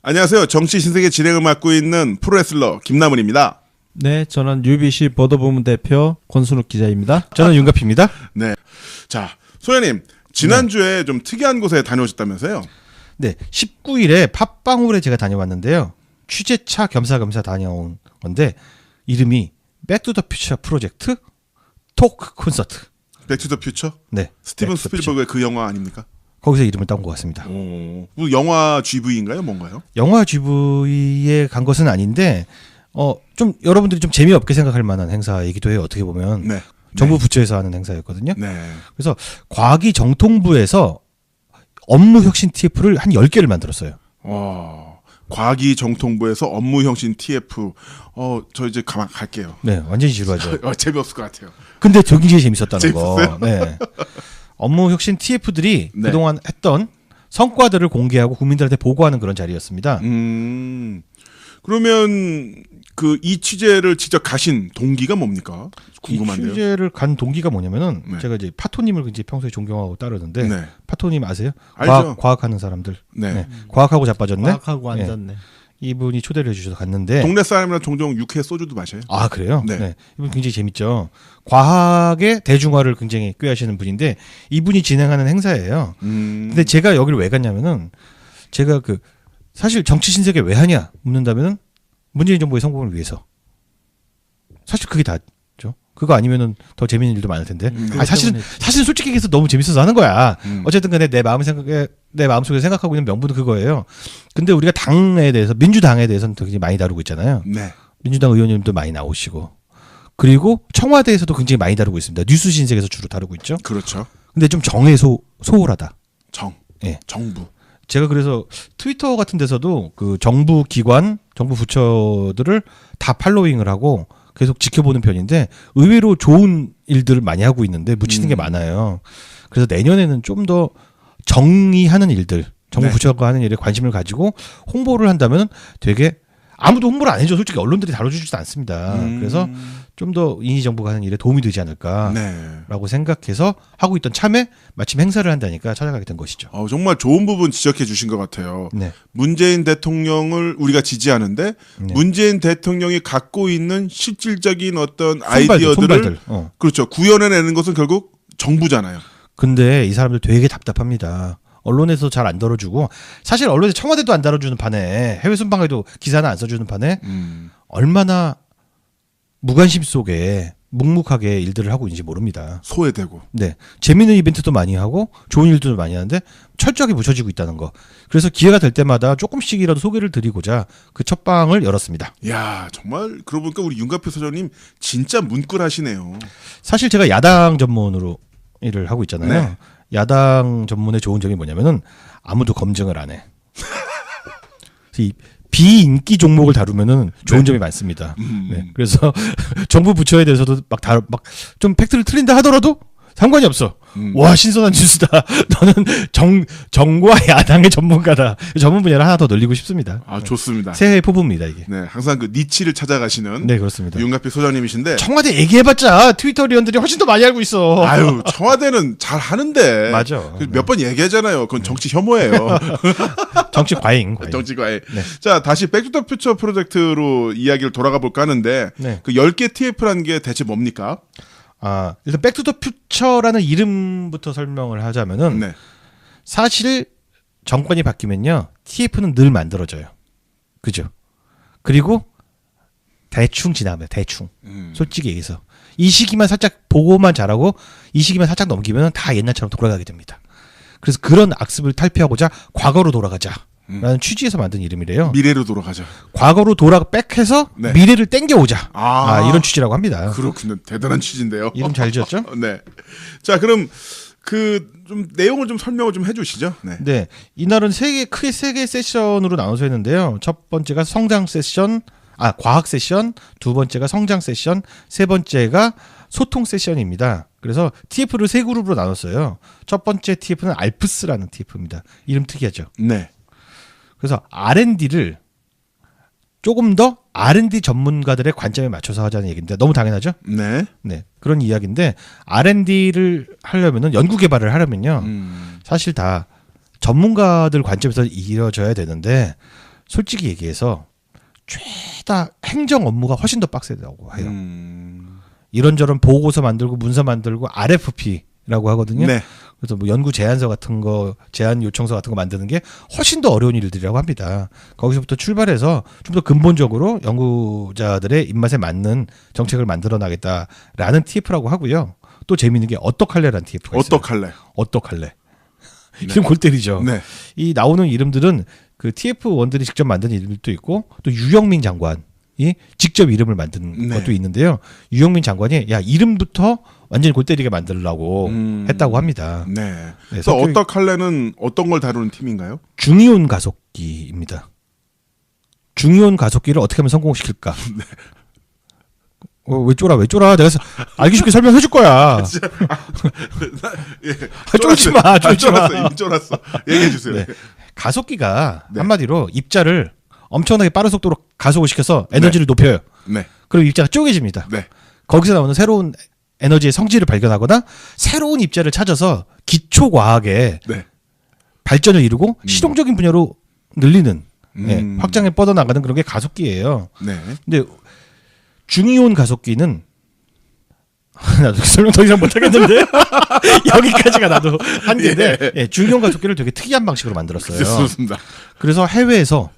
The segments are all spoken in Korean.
안녕하세요. 정치 신세계 진행을 맡고 있는 프로레슬러 김남은입니다. 네, 저는 UBC 보도부문 대표 권순욱 기자입니다. 저는 윤갑입니다. 네. 자, 소연님. 지난주에 좀 특이한 곳에 다녀오셨다면서요? 네, 19일에 팟빵홀에 제가 다녀왔는데요. 취재차 겸사겸사 다녀온 건데 이름이 백투더퓨처 프로젝트 토크 콘서트. 백투더퓨처? 네, 스티븐 스필버그의 그 영화 아닙니까? 거기서 이름을 따온 것 같습니다. 오, 영화 GV인가요? 뭔가요? 영화 GV에 간 것은 아닌데 좀 여러분들이 좀 재미없게 생각할 만한 행사이기도 해요. 어떻게 보면 네. 정부 부처에서 하는 행사였거든요. 네. 그래서 과기 정통부에서 업무혁신 TF를 한 10개를 만들었어요. 과기 정통부에서 업무혁신 TF. 저 이제 가만 갈게요. 네, 완전히 지루하죠. 재미없을 것 같아요. 근데 굉장히 재밌었다는 재밌었어요? 거. 네. 업무혁신 TF들이 네. 그동안 했던 성과들을 공개하고 국민들한테 보고하는 그런 자리였습니다. 그러면 이 취재를 직접 가신 동기가 뭡니까? 궁금한데요. 이 취재를 간 동기가 뭐냐면은 네. 제가 이제 파토님을 굉장히 평소에 존경하고 따르는데 네. 파토님 아세요? 알죠. 과학하는 사람들. 네. 과학하고 자빠졌네. 과학하고 앉았네. 이분이 초대를 해주셔서 갔는데. 동네 사람이랑 종종 육회 소주도 마셔요. 아 그래요? 네. 이분 굉장히 재밌죠. 과학의 대중화를 굉장히 꾀하시는 분인데 이분이 진행하는 행사예요. 근데 제가 여기를 왜 갔냐면은 제가 사실 정치 신세계 왜 하냐 묻는다면은 문재인 정부의 성공을 위해서. 사실 그게 다죠. 그거 아니면은 더 재밌는 일도 많을 텐데. 사실은 솔직히 얘기해서 너무 재밌어서 하는 거야. 어쨌든 간에 내 마음속에 생각하고 있는 명분은 그거예요. 근데 우리가 당에 대해서 민주당에 대해서는 굉장히 많이 다루고 있잖아요. 네. 민주당 의원님도 많이 나오시고. 그리고 청와대에서도 굉장히 많이 다루고 있습니다. 뉴스 신세계에서 주로 다루고 있죠. 그렇죠. 근데 좀 소홀하다. 예. 정부. 제가 그래서 트위터 같은 데서도 그 정부 기관, 정부 부처들을 다 팔로잉을 하고 계속 지켜보는 편인데 의외로 좋은 일들을 많이 하고 있는데 묻히는 게 많아요. 그래서 내년에는 좀 더 정의하는 일들, 정부 네. 부처가 하는 일에 관심을 가지고 홍보를 한다면 되게 아무도 홍보를 안 해줘. 솔직히 언론들이 다뤄주지도 않습니다. 그래서 좀 더 인지 정부가 하는 일에 도움이 되지 않을까라고 네. 생각해서 하고 있던 참에 마침 행사를 한다니까 찾아가게 된 것이죠. 정말 좋은 부분 지적해 주신 것 같아요. 네. 문재인 대통령을 우리가 지지하는데 네. 문재인 대통령이 갖고 있는 실질적인 어떤 손발들, 아이디어들을 손발들. 그렇죠. 구현해내는 것은 결국 정부잖아요. 근데 이 사람들 되게 답답합니다. 언론에서 잘 안 다뤄주고 사실 언론에서 청와대도 안 다뤄주는 판에 해외 순방에도 기사는 안 써주는 판에 얼마나 무관심 속에 묵묵하게 일들을 하고 있는지 모릅니다. 소외되고. 네, 재미있는 이벤트도 많이 하고 좋은 일들도 많이 하는데 철저하게 묻혀지고 있다는 거. 그래서 기회가 될 때마다 조금씩이라도 소개를 드리고자 그 첫 방을 열었습니다. 야 정말 그러고 보니까 우리 윤갑표 소장님 진짜 문끌하시네요. 사실 제가 야당 전문으로 일을 하고 있잖아요. 네. 야당 전문의 좋은 점이 뭐냐면은 아무도 검증을 안 해. 이 비인기 종목을 다루면은 좋은 점이 많습니다. 네. 그래서 정부 부처에 대해서도 막 좀 팩트를 틀린다 하더라도 상관이 없어. 와 신선한 뉴스다. 너는 정과 야당의 전문가다. 전문 분야를 하나 더 늘리고 싶습니다. 좋습니다. 새해 포부입니다 이게. 네, 항상 그 니치를 찾아가시는 네 그렇습니다. 윤갑표 소장님이신데. 청와대 얘기해봤자 트위터리언들이 훨씬 더 많이 알고 있어. 아유 청와대는 잘 하는데. 맞아. 몇 번 얘기하잖아요. 그건 정치 혐오예요. 정치 과잉. 정치 과잉. 네. 자 다시 백투더퓨처 프로젝트로 이야기를 돌아가 볼까 하는데 네. 그 10개 TF라는 게 대체 뭡니까? 일단 백투더퓨처라는 이름부터 설명을 하자면은 네. 사실 정권이 바뀌면요 TF는 늘 만들어져요. 그죠? 그리고 대충 지나면 대충. 솔직히 얘기해서 이 시기만 살짝 보고만 잘하고 이 시기만 살짝 넘기면 다 옛날처럼 돌아가게 됩니다. 그래서 그런 악습을 탈피하고자 과거로 돌아가자라는 취지에서 만든 이름이래요. 미래로 돌아가자. 과거로 백해서 네. 미래를 땡겨오자. 아. 이런 취지라고 합니다. 그렇군요. 대단한 취지인데요. 이름 잘 지었죠? 네. 자 그럼 좀 내용을 좀 설명을 좀 해주시죠. 네. 네, 이날은 크게 세 개 세션으로 나눠서 했는데요. 첫 번째가 성장 세션, 과학 세션, 두 번째가 성장 세션, 세 번째가 소통 세션입니다. 그래서 TF를 세 그룹으로 나눴어요. 첫 번째 TF는 알프스라는 TF입니다. 이름 특이하죠. 네. 그래서 R&D를 조금 더 R&D 전문가들의 관점에 맞춰서 하자는 얘기인데 너무 당연하죠? 네. 네, 그런 이야기인데 R&D를 하려면은 연구 개발을 하려면요. 사실 다 전문가들 관점에서 이루어져야 되는데 솔직히 얘기해서 죄다 행정 업무가 훨씬 더 빡세다고 해요. 이런저런 보고서 만들고 문서 만들고 RFP라고 하거든요. 네. 그래서 뭐 연구 제안서 같은 거, 제안 요청서 같은 거 만드는 게 훨씬 더 어려운 일들이라고 합니다. 거기서부터 출발해서 좀 더 근본적으로 연구자들의 입맛에 맞는 정책을 만들어 나겠다라는 TF라고 하고요. 또 재미있는 게 어떡할래라는 TF가 있어요. 어떡할래? 어떡할래. 이름 골 때리죠. 네. 이 나오는 이름들은 그 TF1들이 직접 만든 이름도 있고 또 유영민 장관이 직접 이름을 만든 네. 것도 있는데요. 유영민 장관이 야 이름부터 완전히 골 때리게 만들려고 했다고 합니다. 네. 그래서 성격이- 어떡할래는 어떤 걸 다루는 팀인가요? 중이온 가속기입니다. 중이온 가속기를 어떻게 하면 성공시킬까? 왜 쫄아? 내가 알기 쉽게 설명해 줄 거야. 쫄지 마, 쫄지 마. 이미 쫄았어. 얘기해 주세요. 네. 가속기가 네. 한마디로 입자를 엄청나게 빠른 속도로 가속을 시켜서 에너지를 높여요. 네. 그럼 입자가 쪼개집니다. 네. 거기서 나오는 새로운 에너지의 성질을 발견하거나 새로운 입자를 찾아서 기초 과학의 네. 발전을 이루고 실용적인 분야로 늘리는 예, 음. 확장에 뻗어나가는 그런 게 가속기예요. 네. 근데 중이온 가속기는 나도 설명 더 이상 못하겠는데 여기까지가 나도 한계인데 예, 중이온 가속기를 되게 특이한 방식으로 만들었어요. 좋습니다. 그래서 해외에서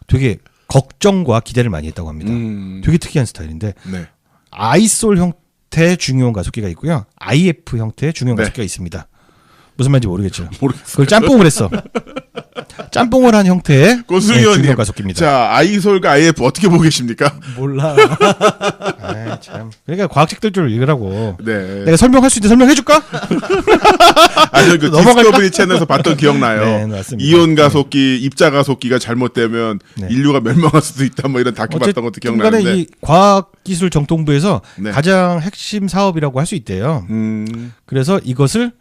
되게 걱정과 기대를 많이 했다고 합니다. 되게 특이한 스타일인데 네. 아이솔 형태의 중이온 가속기가 있고요. IF 형태의 중이온 네. 가속기가 있습니다. 무슨 말인지 모르겠죠. 모르겠어요. 그걸 짬뽕을 했어. 짬뽕을 한 형태의 고수 네, 의원님. 중이온 가속기입니다. 자, 아이솔과 IF 어떻게 보고 계십니까? 몰라. 아, 참. 그러니까 과학책들 좀 읽으라고. 네. 내가 설명할 수 있는데 설명해 줄까? 아니, 그 넘어갈까? 디스커버리 채널에서 봤던 기억나요. 네, 맞습니다. 이온 가속기, 입자 가속기가 잘못되면 네. 인류가 멸망할 수도 있다. 뭐 이런 다큐 봤던 것도 어쨌든간에 기억나는데. 이 과학기술 정통부에서 네. 가장 핵심 사업이라고 할 수 있대요. 그래서 이것을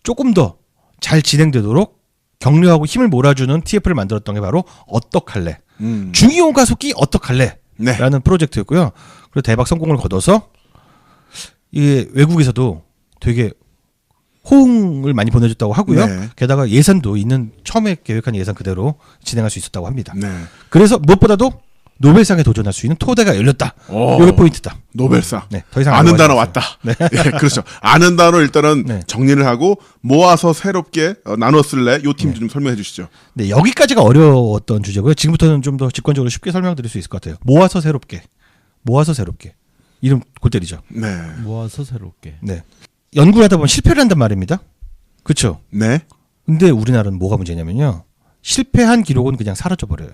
조금 더 잘 진행되도록 격려하고 힘을 몰아주는 TF를 만들었던 게 바로 어떡할래. 중이온 가속기 어떡할래. 네. 라는 프로젝트였고요. 그리고 대박 성공을 거둬서 이 외국에서도 되게 호응을 많이 보내줬다고 하고요. 네. 게다가 예산도 있는 처음에 계획한 예산 그대로 진행할 수 있었다고 합니다. 네. 그래서 무엇보다도 노벨상에 도전할 수 있는 토대가 열렸다. 오. 이게 포인트다. 노벨상. 네, 더 이상 아는 안 단어 알아봤어요. 왔다. 예, 그렇죠. 아는 단어 일단은 네. 정리를 하고 모아서 새롭게 나눠 쓸래? 요 팀 좀 설명해 주시죠. 네, 여기까지가 어려웠던 주제고요. 지금부터는 좀 더 직관적으로 쉽게 설명드릴 수 있을 것 같아요. 모아서 새롭게. 이름 골 때리죠. 네. 모아서 새롭게. 네. 연구를 하다 보면 실패를 한단 말입니다. 그렇죠? 네. 근데 우리나라는 뭐가 문제냐면요. 실패한 기록은 그냥 사라져 버려요.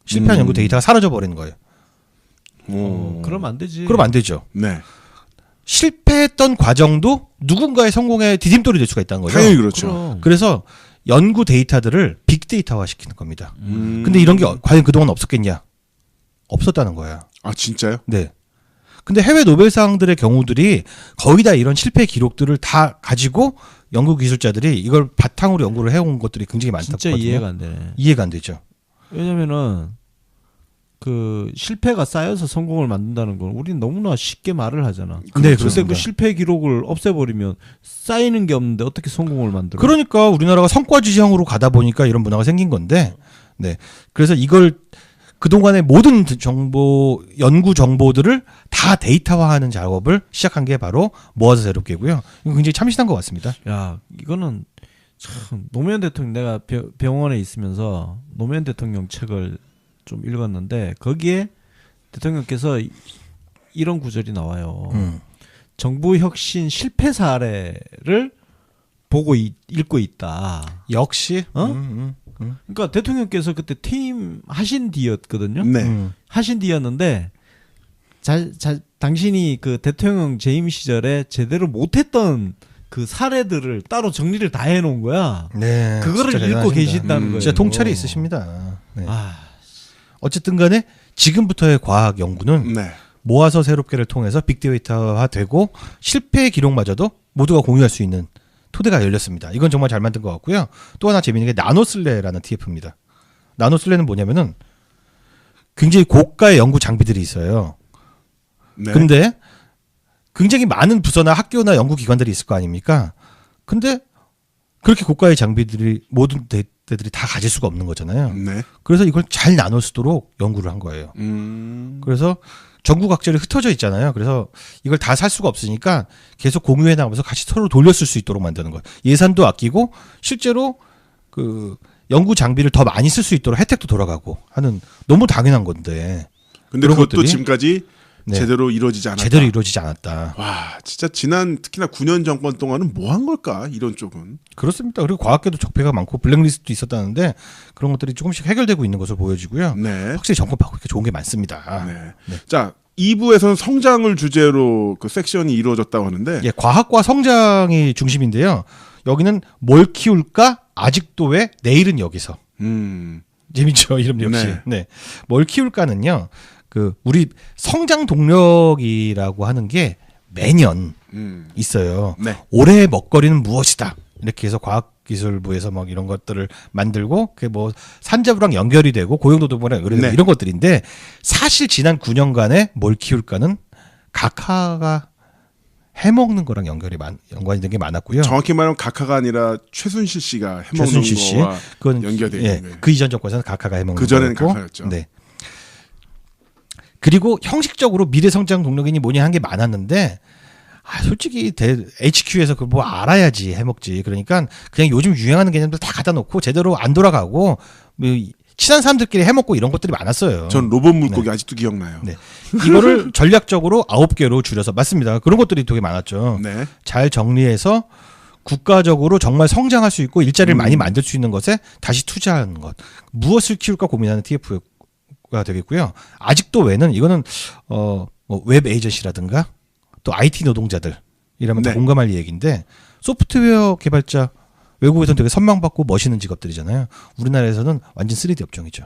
실패한 연구 데이터가 사라져 버리는 거예요. 그러면 안 되지. 그럼 안 되죠. 네. 실패했던 과정도 누군가의 성공의 디딤돌이 될 수가 있다는 거죠. 당연히 그렇죠. 그럼. 그래서 연구 데이터들을 빅데이터화 시키는 겁니다. 근데 이런 게 과연 그동안 없었겠냐? 없었다는 거야. 아, 진짜요? 네. 근데 해외 노벨상들의 경우들이 거의 다 이런 실패 기록들을 다 가지고 연구 기술자들이 이걸 바탕으로 연구를 해온 것들이 굉장히 많다고 진짜 이해가 안 되네. 이해가 안 되죠. 왜냐면은 그 실패가 쌓여서 성공을 만든다는 건 우리는 너무나 쉽게 말을 하잖아. 네, 근데 그렇습니다. 그 실패 기록을 없애버리면 쌓이는 게 없는데 어떻게 성공을 만들어? 그러니까 우리나라가 성과 지향으로 가다 보니까 이런 문화가 생긴 건데, 네. 그래서 이걸 그동안의 모든 정보, 연구 정보들을 다 데이터화하는 작업을 시작한 게 바로 모아서 새롭게고요. 이거 굉장히 참신한 것 같습니다. 야, 이거는 참 노무현 대통령 내가 병원에 있으면서 노무현 대통령 책을 좀 읽었는데 거기에 대통령께서 이런 구절이 나와요. 정부 혁신 실패 사례를 보고 읽고 있다. 역시, 그러니까 대통령께서 그때 퇴임 하신 뒤였거든요. 네. 하신 뒤였는데 당신이 그 대통령 재임 시절에 제대로 못했던 그 사례들을 따로 정리를 다 해놓은 거야. 네. 그거를 진짜 읽고 대단하십니다. 계신다는 거예요. 진짜 통찰이 있으십니다. 네. 아, 어쨌든 간에 지금부터의 과학 연구는 네. 모아서 새롭게를 통해서 빅데이터화되고 실패의 기록마저도 모두가 공유할 수 있는 토대가 열렸습니다. 이건 정말 잘 만든 것 같고요. 또 하나 재미있는 게 나노슬레라는 TF입니다. 나노슬레는 뭐냐면은 굉장히 고가의 연구 장비들이 있어요. 네. 근데 굉장히 많은 부서나 학교나 연구기관들이 있을 거 아닙니까? 근데 그렇게 고가의 장비들이 모든 대들이 다 가질 수가 없는 거잖아요. 네. 그래서 이걸 잘 나눌 수 있도록 연구를 한 거예요. 그래서 전국 각지를 흩어져 있잖아요. 그래서 이걸 다 살 수가 없으니까 계속 공유해 나가면서 같이 서로 돌렸을 수 있도록 만드는 거예요. 예산도 아끼고 실제로 그 연구 장비를 더 많이 쓸 수 있도록 혜택도 돌아가고 하는 너무 당연한 건데. 근데 그런 그것도 것들이 지금까지 네. 제대로 이루어지지 않았다. 제대로 이루어지지 않았다. 와, 진짜 지난 특히나 9년 정권 동안은 뭐 한 걸까? 이런 쪽은. 그렇습니다. 그리고 과학계도 적폐가 많고 블랙리스트도 있었다는데 그런 것들이 조금씩 해결되고 있는 것으로 보여지고요. 네. 확실히 정권 바꾸니까 좋은 게 많습니다. 네. 네. 자, 2부에서는 성장을 주제로 그 섹션이 이루어졌다고 하는데 예, 과학과 성장이 중심인데요. 여기는 뭘 키울까? 아직도 왜? 내일은 여기서. 재밌죠, 이름 역시. 네. 네. 뭘 키울까는요. 그 우리 성장 동력이라고 하는 게 매년 있어요. 네. 올해의 먹거리는 무엇이다. 이렇게 해서 과학기술부에서 막 이런 것들을 만들고 그게 뭐 산자부랑 연결이 되고 고용노동부랑 연결이 되고 네. 이런 것들인데 사실 지난 9년간에 뭘 키울까는 각하가 해먹는 거랑 연관이 된 게 많았고요. 정확히 말하면 각하가 아니라 최순실 씨가 해먹는 최순실 씨. 거와 그건 연결돼 예, 있는 거예요. 그 이전 정권에서는 각하가 해먹는 그 전에는 거였고, 각하였죠. 네. 그리고 형식적으로 미래 성장 동력이니 뭐니 한 게 많았는데 솔직히 HQ에서 그걸 뭐 알아야지 해먹지. 그러니까 그냥 요즘 유행하는 개념들 다 갖다 놓고 제대로 안 돌아가고 뭐 친한 사람들끼리 해먹고 이런 것들이 많았어요. 전 로봇 물고기 아직도 기억나요. 네. 이거를 전략적으로 9개로 줄여서 맞습니다. 그런 것들이 되게 많았죠. 네. 잘 정리해서 국가적으로 정말 성장할 수 있고 일자리를 많이 만들 수 있는 것에 다시 투자하는 것. 무엇을 키울까 고민하는 TF가 되겠고요. 아직도 외는 이거는 뭐 웹 에이전시라든가 또 IT 노동자들 이러면 다 네. 공감할 얘기인데 소프트웨어 개발자 외국에서는 되게 선망받고 멋있는 직업들이잖아요. 우리나라에서는 완전 3D 업종이죠.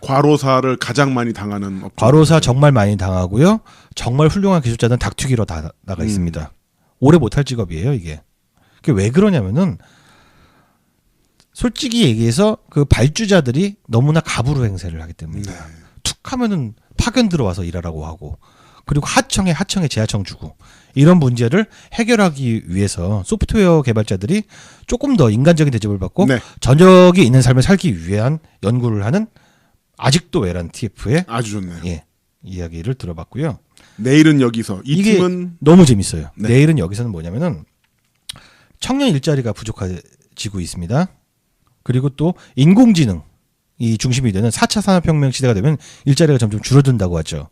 과로사를 가장 많이 당하는 업종. 과로사 정말 많이 당하고요. 정말 훌륭한 기술자는 닭튀기로 다 나가 있습니다. 오래 못할 직업이에요, 이게. 그게 왜 그러냐면은 솔직히 얘기해서 그 발주자들이 너무나 갑으로 행세를 하기 때문입니다. 네. 툭 하면은 파견 들어와서 일하라고 하고 그리고 하청에 재하청 주고 이런 문제를 해결하기 위해서 소프트웨어 개발자들이 조금 더 인간적인 대접을 받고 네. 저녁에 있는 삶을 살기 위한 연구를 하는 아직도 외란 TF의 아주 좋네요. 예, 이야기를 들어봤고요. 내일은 여기서 이 이게 팀은 너무 재밌어요. 네. 내일은 여기서는 뭐냐면은 청년 일자리가 부족해지고 있습니다. 그리고 또 인공지능이 중심이 되는 4차 산업혁명 시대가 되면 일자리가 점점 줄어든다고 하죠.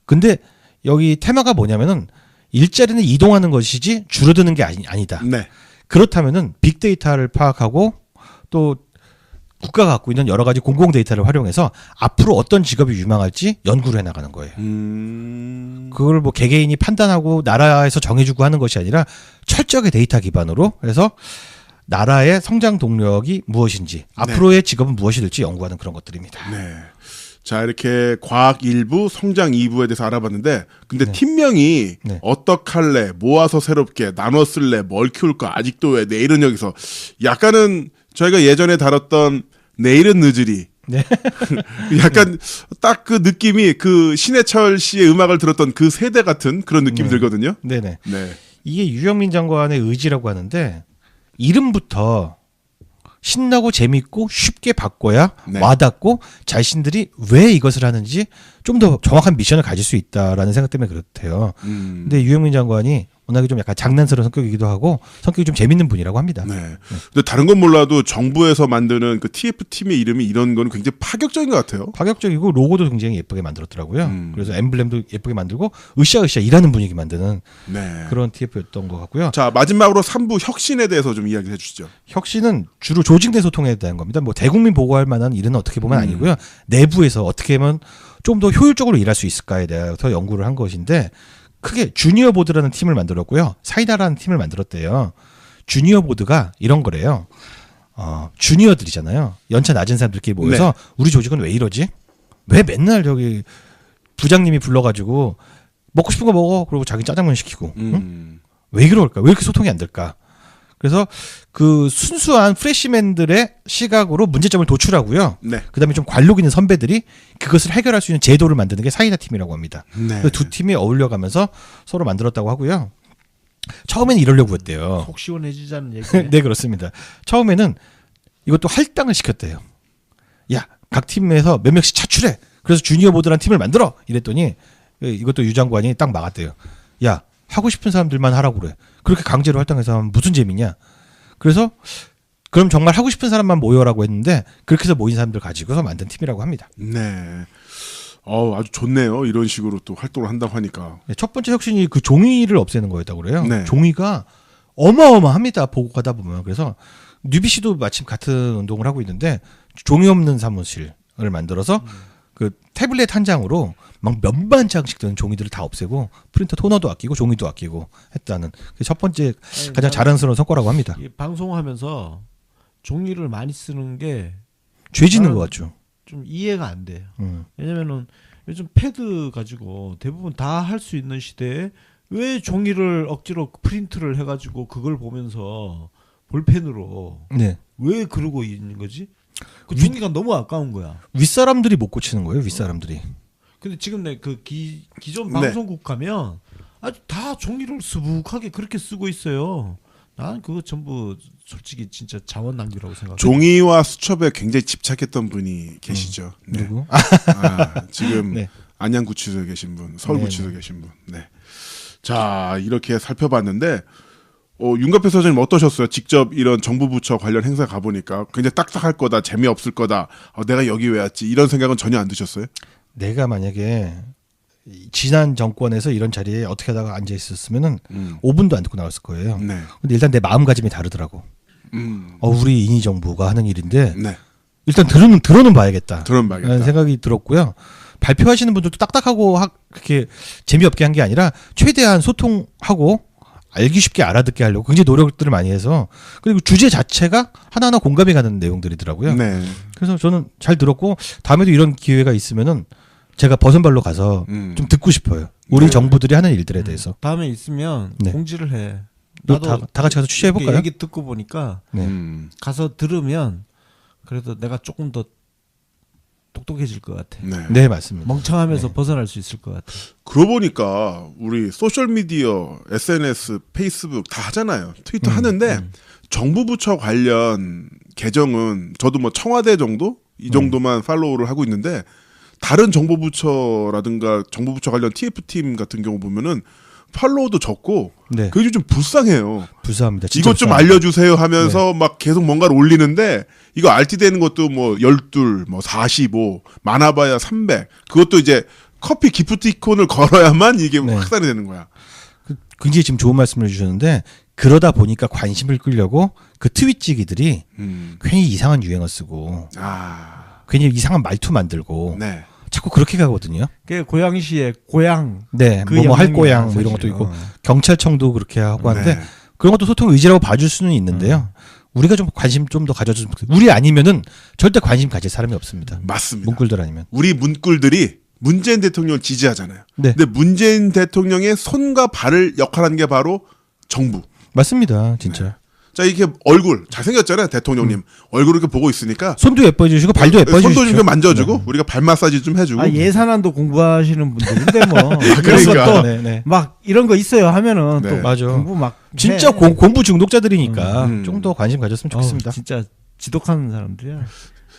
근데 여기 테마가 뭐냐면은 일자리는 이동하는 것이지 줄어드는 게 아니다. 네. 그렇다면은 빅데이터를 파악하고 또 국가가 갖고 있는 여러 가지 공공 데이터를 활용해서 앞으로 어떤 직업이 유망할지 연구를 해나가는 거예요. 그걸 뭐 개개인이 판단하고 나라에서 정해주고 하는 것이 아니라 철저하게 데이터 기반으로 해서 나라의 성장 동력이 무엇인지 앞으로의 직업은 무엇이 될지 연구하는 그런 것들입니다. 네. 자, 이렇게 과학 1부, 성장 2부에 대해서 알아봤는데 근데 네. 팀명이 네. 어떡할래, 모아서 새롭게, 나눠 쓸래, 뭘 키울까, 아직도 왜, 내일은 여기서 약간은 저희가 예전에 다뤘던 내일은 늦으리 네. 약간 딱 그 느낌이 그 신해철 씨의 음악을 들었던 그 세대 같은 그런 느낌이 들거든요. 네네. 네. 이게 유영민 장관의 의지라고 하는데 이름부터 신나고 재밌고 쉽게 바꿔야 네. 와닿고 자신들이 왜 이것을 하는지 좀 더 정확한 미션을 가질 수 있다라는 생각 때문에 그렇대요. 근데 유영민 장관이 워낙에 좀 약간 장난스러운 성격이기도 하고 성격이 좀 재밌는 분이라고 합니다. 네. 근데 다른 건 몰라도 정부에서 만드는 그 TF팀의 이름이 이런 거는 굉장히 파격적인 것 같아요. 파격적이고 로고도 굉장히 예쁘게 만들었더라고요. 그래서 엠블렘도 예쁘게 만들고 으쌰으쌰 일하는 분위기 만드는 네. 그런 TF였던 것 같고요. 자, 마지막으로 3부 혁신에 대해서 좀 이야기해 주시죠. 혁신은 주로 조직 내 소통에 대한 겁니다. 뭐 대국민 보고할 만한 일은 어떻게 보면 아니고요. 내부에서 어떻게 하면 좀 더 효율적으로 일할 수 있을까에 대해서 연구를 한 것인데 크게 주니어 보드라는 팀을 만들었고요. 사이다라는 팀을 만들었대요. 주니어 보드가 이런 거래요. 주니어들이잖아요. 연차 낮은 사람들끼리 모여서 네. 우리 조직은 왜 이러지? 왜 맨날 저기 부장님이 불러가지고 먹고 싶은 거 먹어. 그리고 자기 짜장면 시키고. 응? 왜 그럴까? 왜 이렇게 소통이 안 될까? 그래서 그 순수한 프레시맨들의 시각으로 문제점을 도출하고요. 네. 그다음에 좀 관록 있는 선배들이 그것을 해결할 수 있는 제도를 만드는 게 사이다 팀이라고 합니다. 네. 그 두 팀이 어울려가면서 서로 만들었다고 하고요. 처음에는 이러려고 했대요. 속 시원해지자는 얘기. 네, 그렇습니다. 처음에는 이것도 할당을 시켰대요. 야, 각 팀에서 몇 명씩 차출해. 그래서 주니어 보드란 팀을 만들어. 이랬더니 이것도 유 장관이 딱 막았대요. 야, 하고 싶은 사람들만 하라고 그래. 그렇게 강제로 할당해서 하면 무슨 재미냐. 그래서 그럼 정말 하고 싶은 사람만 모여라고 했는데 그렇게 해서 모인 사람들 가지고서 만든 팀이라고 합니다. 네. 아주 좋네요. 이런 식으로 또 활동을 한다고 하니까. 네, 첫 번째 혁신이 그 종이를 없애는 거였다고 그래요. 네. 종이가 어마어마합니다. 보고 가다 보면. 그래서 뉴비 씨도 마침 같은 운동을 하고 있는데 종이 없는 사무실을 만들어서 그 태블릿 한 장으로 막 몇만 장씩 드는 종이들을 다 없애고 프린터 토너도 아끼고 종이도 아끼고 했다는 그게 첫 번째 가장 자랑스러운 성과라고 합니다. 이 방송하면서 종이를 많이 쓰는 게 죄 짓는 나는- 것 같죠. 좀 이해가 안 돼요. 왜냐면은 요즘 패드 가지고 대부분 다 할 수 있는 시대에 왜 종이를 억지로 프린트를 해가지고 그걸 보면서 볼펜으로 네. 왜 그러고 있는 거지? 그 종이가 너무 아까운 거야. 윗사람들이 못 고치는 거예요. 윗사람들이. 근데 지금 내 그 기존 네. 방송국 가면 아주 다 종이를 수북하게 그렇게 쓰고 있어요. 난 그거 전부 솔직히 진짜 자원 낭비라고 생각해. 종이와 수첩에 굉장히 집착했던 분이 계시죠. 네. 누구? 지금 네. 안양구치소에 계신 분, 서울구치소에 네, 네. 계신 분. 네. 자, 이렇게 살펴봤는데 윤갑표 소장님 어떠셨어요? 직접 이런 정부 부처 관련 행사 가보니까 굉장히 딱딱할 거다, 재미없을 거다, 내가 여기 왜 왔지? 이런 생각은 전혀 안 드셨어요? 내가 만약에 지난 정권에서 이런 자리에 어떻게 하다가 앉아 있었으면은 5분도 안 듣고 나왔을 거예요. 네. 근데 일단 내 마음가짐이 다르더라고. 우리 인이 정부가 하는 일인데 네. 일단 들어는 봐야겠다. 들어는 봐야겠다. 라는 생각이 들었고요. 발표하시는 분들도 딱딱하고 그렇게 재미없게 한 게 아니라 최대한 소통하고 알기 쉽게 알아듣게 하려고 굉장히 노력들을 많이 해서 그리고 주제 자체가 하나하나 공감이 가는 내용들이더라고요. 네. 그래서 저는 잘 들었고 다음에도 이런 기회가 있으면은 제가 버선발로 가서 좀 듣고 싶어요. 우리 네. 정부들이 하는 일들에 대해서. 다음에 있으면 네. 공지를 해. 또 다 같이 가서 취재해 볼까요? 얘기 듣고 보니까 네. 가서 들으면 그래도 내가 조금 더 똑똑해질 것 같아. 네. 네, 맞습니다. 멍청하면서 벗어날 수 있을 것 같아. 그러고 보니까 우리 소셜 미디어, SNS, 페이스북 다 하잖아요. 트위터 하는데 정부 부처 관련 계정은 저도 뭐 청와대 정도 이 정도만 팔로우를 하고 있는데 다른 정부 부처라든가 정부 부처 관련 TF팀 같은 경우 보면은 팔로우도 적고 네. 그게 좀 불쌍해요. 불쌍합니다. 진짜 이것 좀 불쌍합니다. 알려주세요 하면서 막 계속 뭔가를 올리는데 이거 RT 되는 것도 뭐 12, 뭐 45, 많아봐야 300. 그것도 이제 커피 기프티콘을 걸어야만 이게 네. 확산이 되는 거야. 굉장히 지금 좋은 말씀을 해주셨는데 그러다 보니까 관심을 끌려고 그 트윗지기들이 괜히 이상한 유행어 쓰고 괜히 이상한 말투 만들고 네. 자꾸 그렇게 가거든요. 그 고양시의 고양 네, 그 뭐뭐 할 영향이야, 고양 뭐 이런 것도 사실. 있고 경찰청도 그렇게 하고 하는데 네. 그런 것도 소통 의지라고 봐줄 수는 있는데요. 우리가 좀 관심 좀 더 가져줬으면 좋겠어요. 우리 아니면은 절대 관심 가질 사람이 없습니다. 맞습니다. 문꿀들 아니면. 우리 문꿀들이 문재인 대통령을 지지하잖아요. 네. 근데 문재인 대통령의 손과 발을 역할하는 게 바로 정부. 맞습니다, 진짜. 자, 이렇게 얼굴 잘생겼잖아요, 대통령님. 얼굴 이렇게 보고 있으니까 손도 예뻐지시고 발도 예뻐지시고. 손도 좀 만져주고 우리가 발 마사지 좀 해주고. 아 예산안도 공부하시는 분들인데 뭐 그러니까. 네, 네. 막 이런 거 있어요 하면은 네. 또 맞아. 공부 막 진짜 해. 공부 중독자들이니까 좀 음. 더 관심 가졌으면 좋겠습니다. 진짜 지독한 사람들이야.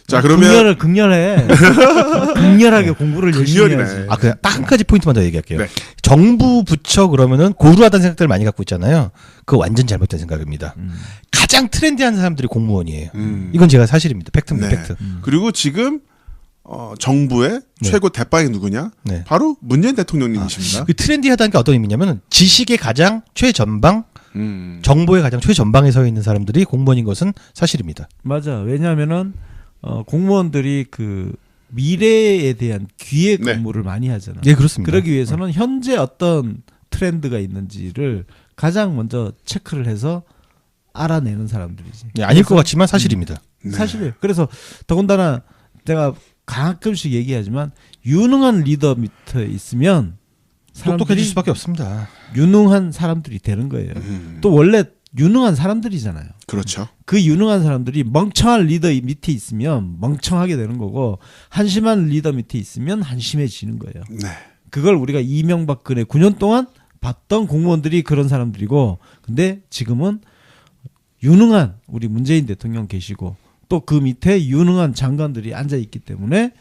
자, 그러면 극렬해. 극렬하게 공부를 열심히 극렬이네. 해야지. 그냥 딱 한 가지 포인트만 더 얘기할게요. 네. 정부 부처 그러면은 고루하다는 생각들을 많이 갖고 있잖아요. 그거 완전 잘못된 생각입니다. 가장 트렌디한 사람들이 공무원이에요. 이건 제가 사실입니다. 팩트입니다. 네. 팩트. 그리고 지금 정부의 네. 최고 대빵이 누구냐? 네. 바로 문재인 대통령님이십니다. 그 트렌디하다는 게 어떤 의미냐면은 지식의 가장 최전방, 정보의 정보의 가장 최전방에 서 있는 사람들이 공무원인 것은 사실입니다. 맞아. 왜냐하면은 공무원들이 그 미래에 대한 기획 네. 업무를 많이 하잖아. 네, 그렇습니다. 그러기 위해서는 현재 어떤 트렌드가 있는지를 가장 먼저 체크를 해서 알아내는 사람들이지. 네, 아닐 것 같지만 사실입니다. 네. 사실이에요. 그래서 더군다나 내가 가끔씩 얘기하지만 유능한 리더 밑에 있으면 똑똑해질 사람들이 수밖에 없습니다. 유능한 사람들이 되는 거예요. 또 원래 유능한 사람들이잖아요. 그렇죠. 그 유능한 사람들이 멍청한 리더 밑에 있으면 멍청하게 되는 거고 한심한 리더 밑에 있으면 한심해지는 거예요. 네. 그걸 우리가 이명박근혜 9년 동안 봤던 공무원들이 그런 사람들이고, 근데 지금은 유능한 우리 문재인 대통령 계시고 또 그 밑에 유능한 장관들이 앉아 있기 때문에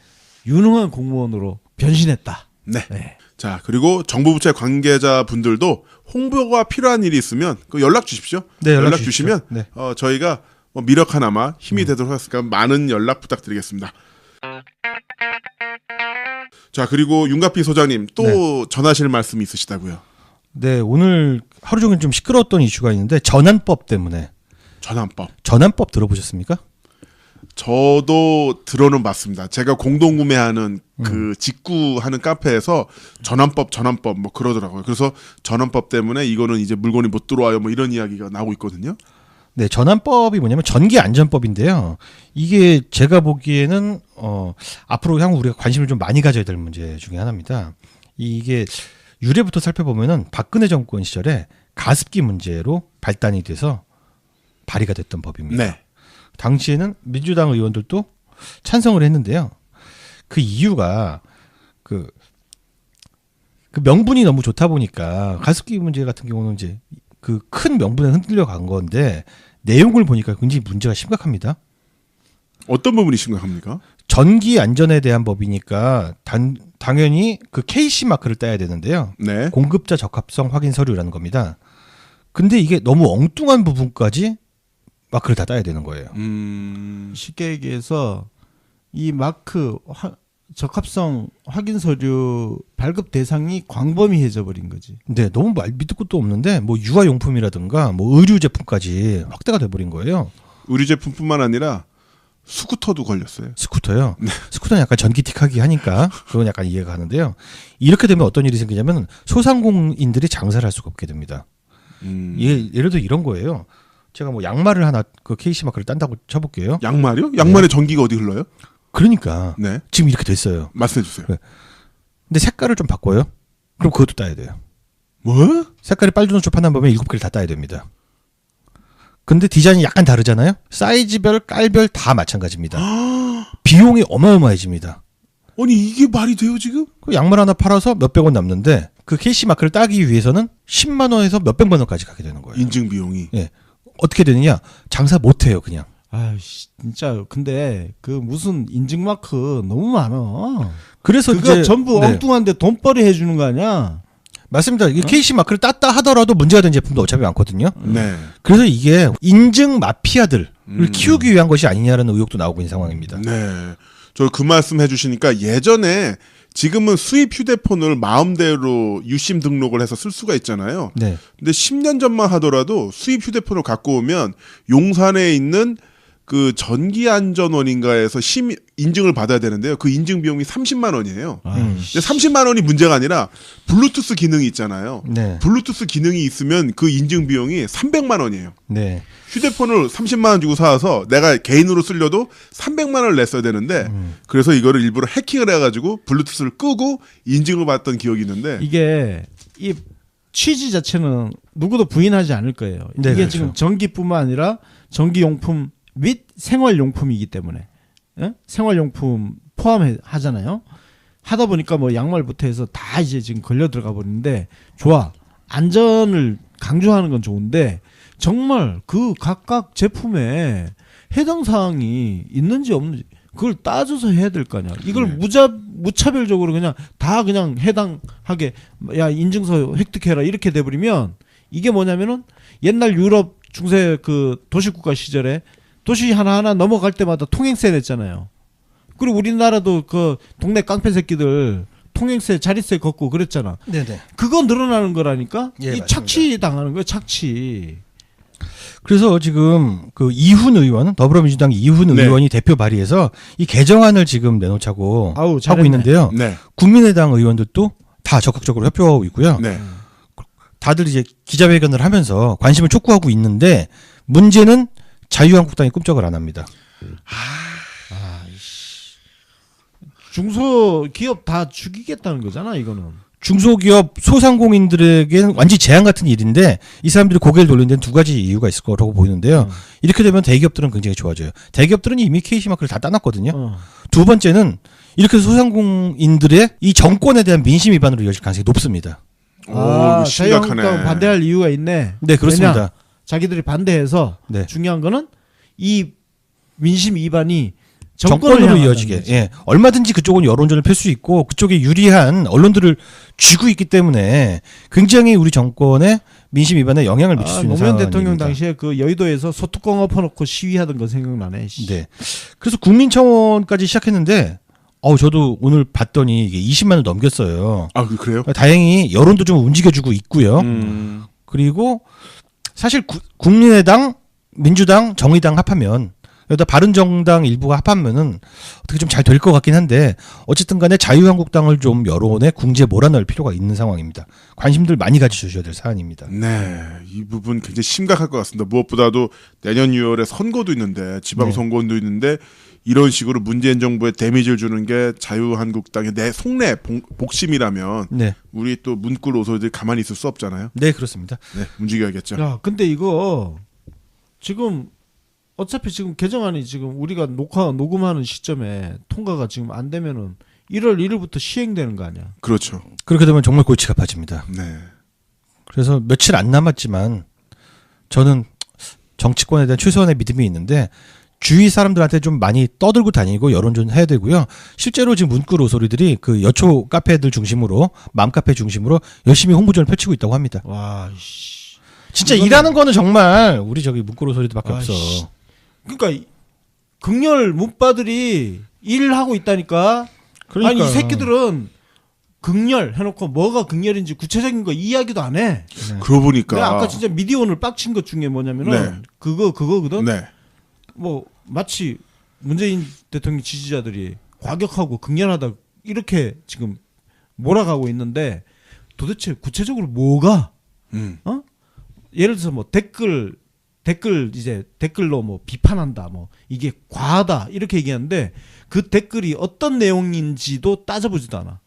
유능한 공무원으로 변신했다. 네. 네. 자, 그리고 정부 부처의 관계자분들도 홍보가 필요한 일이 있으면 그 연락 주십시오. 네, 연락 주시면 주십시오. 네. 저희가 뭐 미력 하나마 힘이 되도록 하겠으니까 많은 연락 부탁드리겠습니다. 자, 그리고 윤갑비 소장님 또 전하실 말씀이 있으시다고요. 네, 오늘 하루 종일 좀 시끄러웠던 이슈가 있는데 전환법 때문에. 전환법 들어보셨습니까? 저도 들어는 봤습니다. 제가 공동구매하는 그 직구하는 카페에서 전환법 뭐 그러더라고요. 그래서 전환법 때문에 이거는 이제 물건이 못 들어와요 뭐 이런 이야기가 나오고 있거든요. 네, 전환법이 뭐냐면 전기안전법인데요. 이게 제가 보기에는 앞으로 향후 우리가 관심을 좀 많이 가져야 될 문제 중에 하나입니다. 이게 유래부터 살펴보면은 박근혜 정권 시절에 가습기 문제로 발단이 돼서 발의가 됐던 법입니다. 네. 당시에는 민주당 의원들도 찬성을 했는데요. 그 이유가 그 명분이 너무 좋다 보니까 가습기 문제 같은 경우는 이제 그 큰 명분에 흔들려 간 건데 내용을 보니까 굉장히 문제가 심각합니다. 어떤 부분이 심각합니까? 전기 안전에 대한 법이니까 당연히 그 KC 마크를 따야 되는데요. 네. 공급자 적합성 확인 서류라는 겁니다. 근데 이게 너무 엉뚱한 부분까지 마크를 다 따야 되는 거예요. 쉽게 얘기해서 이 마크 적합성 확인 서류 발급 대상이 광범위해져 버린 거지. 네, 너무 밑도 끝도 없는데 뭐 유아용품이라든가 뭐 의류 제품까지 확대가 돼 버린 거예요. 의류 제품뿐만 아니라 스쿠터도 걸렸어요. 스쿠터요? 네. 스쿠터는 약간 전기틱하기 하니까 그건 약간 이해가 가는데요. 이렇게 되면 어떤 일이 생기냐면 소상공인들이 장사를 할 수가 없게 됩니다. 예를 들어 이런 거예요. 제가 뭐 양말을 하나 그 KC 마크를 딴다고 쳐볼게요. 양말이요? 양말에 전기가 어디 흘러요? 그러니까 네. 지금 이렇게 됐어요. 말씀해 주세요. 네. 근데 색깔을 좀 바꿔요. 그럼 그것도 따야 돼요. 뭐? 색깔이 빨주노초 판단 보면 7개를 다 따야 됩니다. 근데 디자인이 약간 다르잖아요. 사이즈별, 깔별 다 마찬가지입니다. 비용이 어마어마해집니다. 아니 이게 말이 돼요 지금? 그 양말 하나 팔아서 몇백 원 남는데 그 KC 마크를 따기 위해서는 10만 원에서 몇백만 원까지 가게 되는 거예요. 인증 비용이. 예. 어떻게 되느냐? 장사 못 해요, 그냥. 아이씨, 진짜 근데 그 무슨 인증 마크 너무 많아. 그래서 그거 이제 전부 엉뚱한데 돈벌이 해주는 거 아니야? 맞습니다. 이게 KC 마크를 땄다 하더라도 문제가 된 제품도 어차피 많거든요. 네. 그래서 이게 인증 마피아들을 키우기 위한 것이 아니냐라는 의혹도 나오고 있는 상황입니다. 네. 저 그 말씀 해주시니까 예전에 지금은 수입 휴대폰을 마음대로 유심 등록을 해서 쓸 수가 있잖아요. 네. 근데 10년 전만 하더라도 수입 휴대폰을 갖고 오면 용산에 있는 그 전기안전원인가에서 인증을 받아야 되는데요. 그 인증 비용이 30만 원이에요. 근데 30만 원이 문제가 아니라 블루투스 기능이 있잖아요. 네. 블루투스 기능이 있으면 그 인증 비용이 300만 원이에요. 네. 휴대폰을 30만 원 주고 사와서 내가 개인으로 쓰려도 300만 원을 냈어야 되는데 그래서 이거를 일부러 해킹을 해가지고 블루투스를 끄고 인증을 받았던 기억이 있는데 이게 이 취지 자체는 누구도 부인하지 않을 거예요. 네, 이게 그렇죠. 지금 전기뿐만 아니라 전기용품 및 생활용품이기 때문에 생활용품 포함하잖아요. 하다 보니까 뭐 양말부터 해서 다 이제 지금 걸려 들어가 버리는데 좋아. 안전을 강조하는 건 좋은데 정말 그 각각 제품에 해당 사항이 있는지 없는지 그걸 따져서 해야 될 거 아니야. 이걸 무차별적으로 그냥 다 그냥 해당하게 야 인증서 획득해라 이렇게 돼버리면 이게 뭐냐면은 옛날 유럽 중세 그 도시국가 시절에 도시 하나하나 넘어갈 때마다 통행세 냈잖아요. 그리고 우리나라도 그 동네 깡패 새끼들 통행세 자릿세 걷고 그랬잖아. 네네. 그거 늘어나는 거라니까. 예, 이 맞습니다. 착취 당하는 거야, 착취. 그래서 지금 그 이훈 의원, 더불어민주당 이훈 네. 의원이 대표 발의해서 이 개정안을 지금 내놓자고 아우, 하고 잘했네. 있는데요. 네. 국민의당 의원들도 다 적극적으로 협조하고 있고요. 네. 다들 이제 기자회견을 하면서 관심을 촉구하고 있는데 문제는 자유한국당이 꿈쩍을 안 합니다. 중소기업 다 죽이겠다는 거잖아, 이거는. 중소기업 소상공인들에게는 완전히 재앙 같은 일인데 이 사람들이 고개를 돌리는 데는 두 가지 이유가 있을 거라고 보이는데요. 이렇게 되면 대기업들은 굉장히 좋아져요. 대기업들은 이미 KC 마크를 다 따놨거든요. 두 번째는 이렇게 소상공인들의 이 정권에 대한 민심 위반으로 이어질 가능성이 높습니다. 오, 심각하네. 자유한국당 반대할 이유가 있네. 네, 그렇습니다. 왜냐? 자기들이 반대해서 네. 중요한 거는 이 민심 위반이 정권으로 정권으로 이어지게. 예. 얼마든지 그쪽은 여론전을 펼 수 있고 그쪽에 유리한 언론들을 쥐고 있기 때문에 굉장히 우리 정권의 민심 위반에 영향을 미칠 수 있는 노무현 상황입니다. 대통령 당시에 그 여의도에서 소뚜껑 엎어놓고 시위하던 거 생각나네. 씨. 네. 그래서 국민청원까지 시작했는데 저도 오늘 봤더니 이게 20만을 넘겼어요. 아, 그래요? 다행히 여론도 좀 움직여주고 있고요. 그리고 사실 국민의당, 민주당, 정의당 합하면 여기다 바른정당 일부가 합하면은 어떻게 좀 잘 될 것 같긴 한데 어쨌든 간에 자유한국당을 좀 여론에 궁지에 몰아넣을 필요가 있는 상황입니다. 관심들 많이 가져주셔야 될 사안입니다. 네, 이 부분 굉장히 심각할 것 같습니다. 무엇보다도 내년 6월에 선거도 있는데 지방선거도 있는데 이런 식으로 문재인 정부에 데미지를 주는 게 자유한국당의 내 속내 복심이라면 네. 우리 또 문구로 오소리들이 가만히 있을 수 없잖아요. 네, 그렇습니다. 네, 움직여야겠죠. 야, 근데 이거 지금 어차피 지금 개정안이 지금 우리가 녹음하는 시점에 통과가 지금 안 되면은 1월 1일부터 시행되는 거 아니야? 그렇죠. 그렇게 되면 정말 골치가 아파집니다. 네. 그래서 며칠 안 남았지만 저는 정치권에 대한 최소한의 믿음이 있는데 주위 사람들한테 좀 많이 떠들고 다니고 여론전 해야 되고요. 실제로 지금 문구로 소리들이 그 여초 카페들 중심으로 맘카페 중심으로 열심히 홍보전을 펼치고 있다고 합니다. 와, 씨. 진짜 일하는 거는 정말 우리 저기 문구로 소리들밖에 없어. 그러니까 극렬 문바들이 일하고 있다니까. 그러니까. 아니 이 새끼들은 극렬 해놓고 뭐가 극렬인지 구체적인 거 이야기도 안 해. 그러고 보니까 내가 아까 진짜 미디어오늘 빡친 것 중에 뭐냐면은 네. 그거거든. 네. 뭐 마치 문재인 대통령 지지자들이 과격하고 극렬하다 이렇게 지금 몰아가고 있는데 도대체 구체적으로 뭐가 예를 들어서 뭐 댓글로 뭐 비판한다 뭐 이게 과하다 이렇게 얘기하는데 그 댓글이 어떤 내용인지도 따져보지도 않아.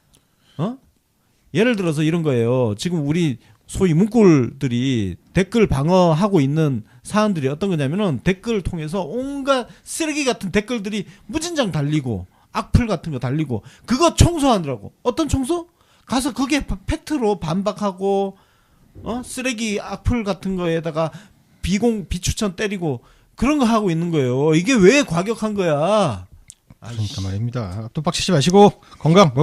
예를 들어서 이런 거예요. 지금 우리 소위 문골들이 댓글 방어하고 있는 사안들이 어떤 거냐면은 댓글을 통해서 온갖 쓰레기 같은 댓글들이 무진장 달리고 악플 같은 거 달리고 그거 청소하느라고. 어떤 청소? 가서 그게 팩트로 반박하고 쓰레기 악플 같은 거에다가 비추천 때리고 그런 거 하고 있는 거예요. 이게 왜 과격한 거야? 그러니까 말입니다. 또 빡치지 마시고 건강.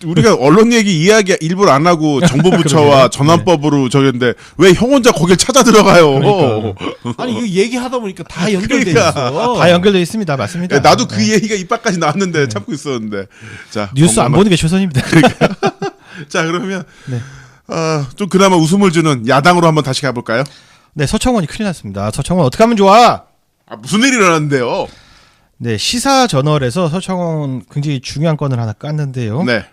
우리가 언론 얘기 이야기 일부러 안 하고 정보부처와 전환법으로 저겼는데 왜 형 혼자 거길 찾아 들어가요? 아니 이거 얘기하다 보니까 다 연결돼 그러니까. 있어. 다 연결돼 있습니다. 맞습니다. 나도 그 얘기가 입 밖까지 나왔는데 참고 있었는데. 자, 뉴스 안 보는 게 최선입니다. 자, 그러면 네. 좀 그나마 웃음을 주는 야당으로 한번 다시 가볼까요? 네, 서청원이 큰일 났습니다. 서청원 어떻게 하면 좋아? 무슨 일이 일어났는데요? 네, 시사저널에서 서청원 굉장히 중요한 건을 하나 깠는데요. 네.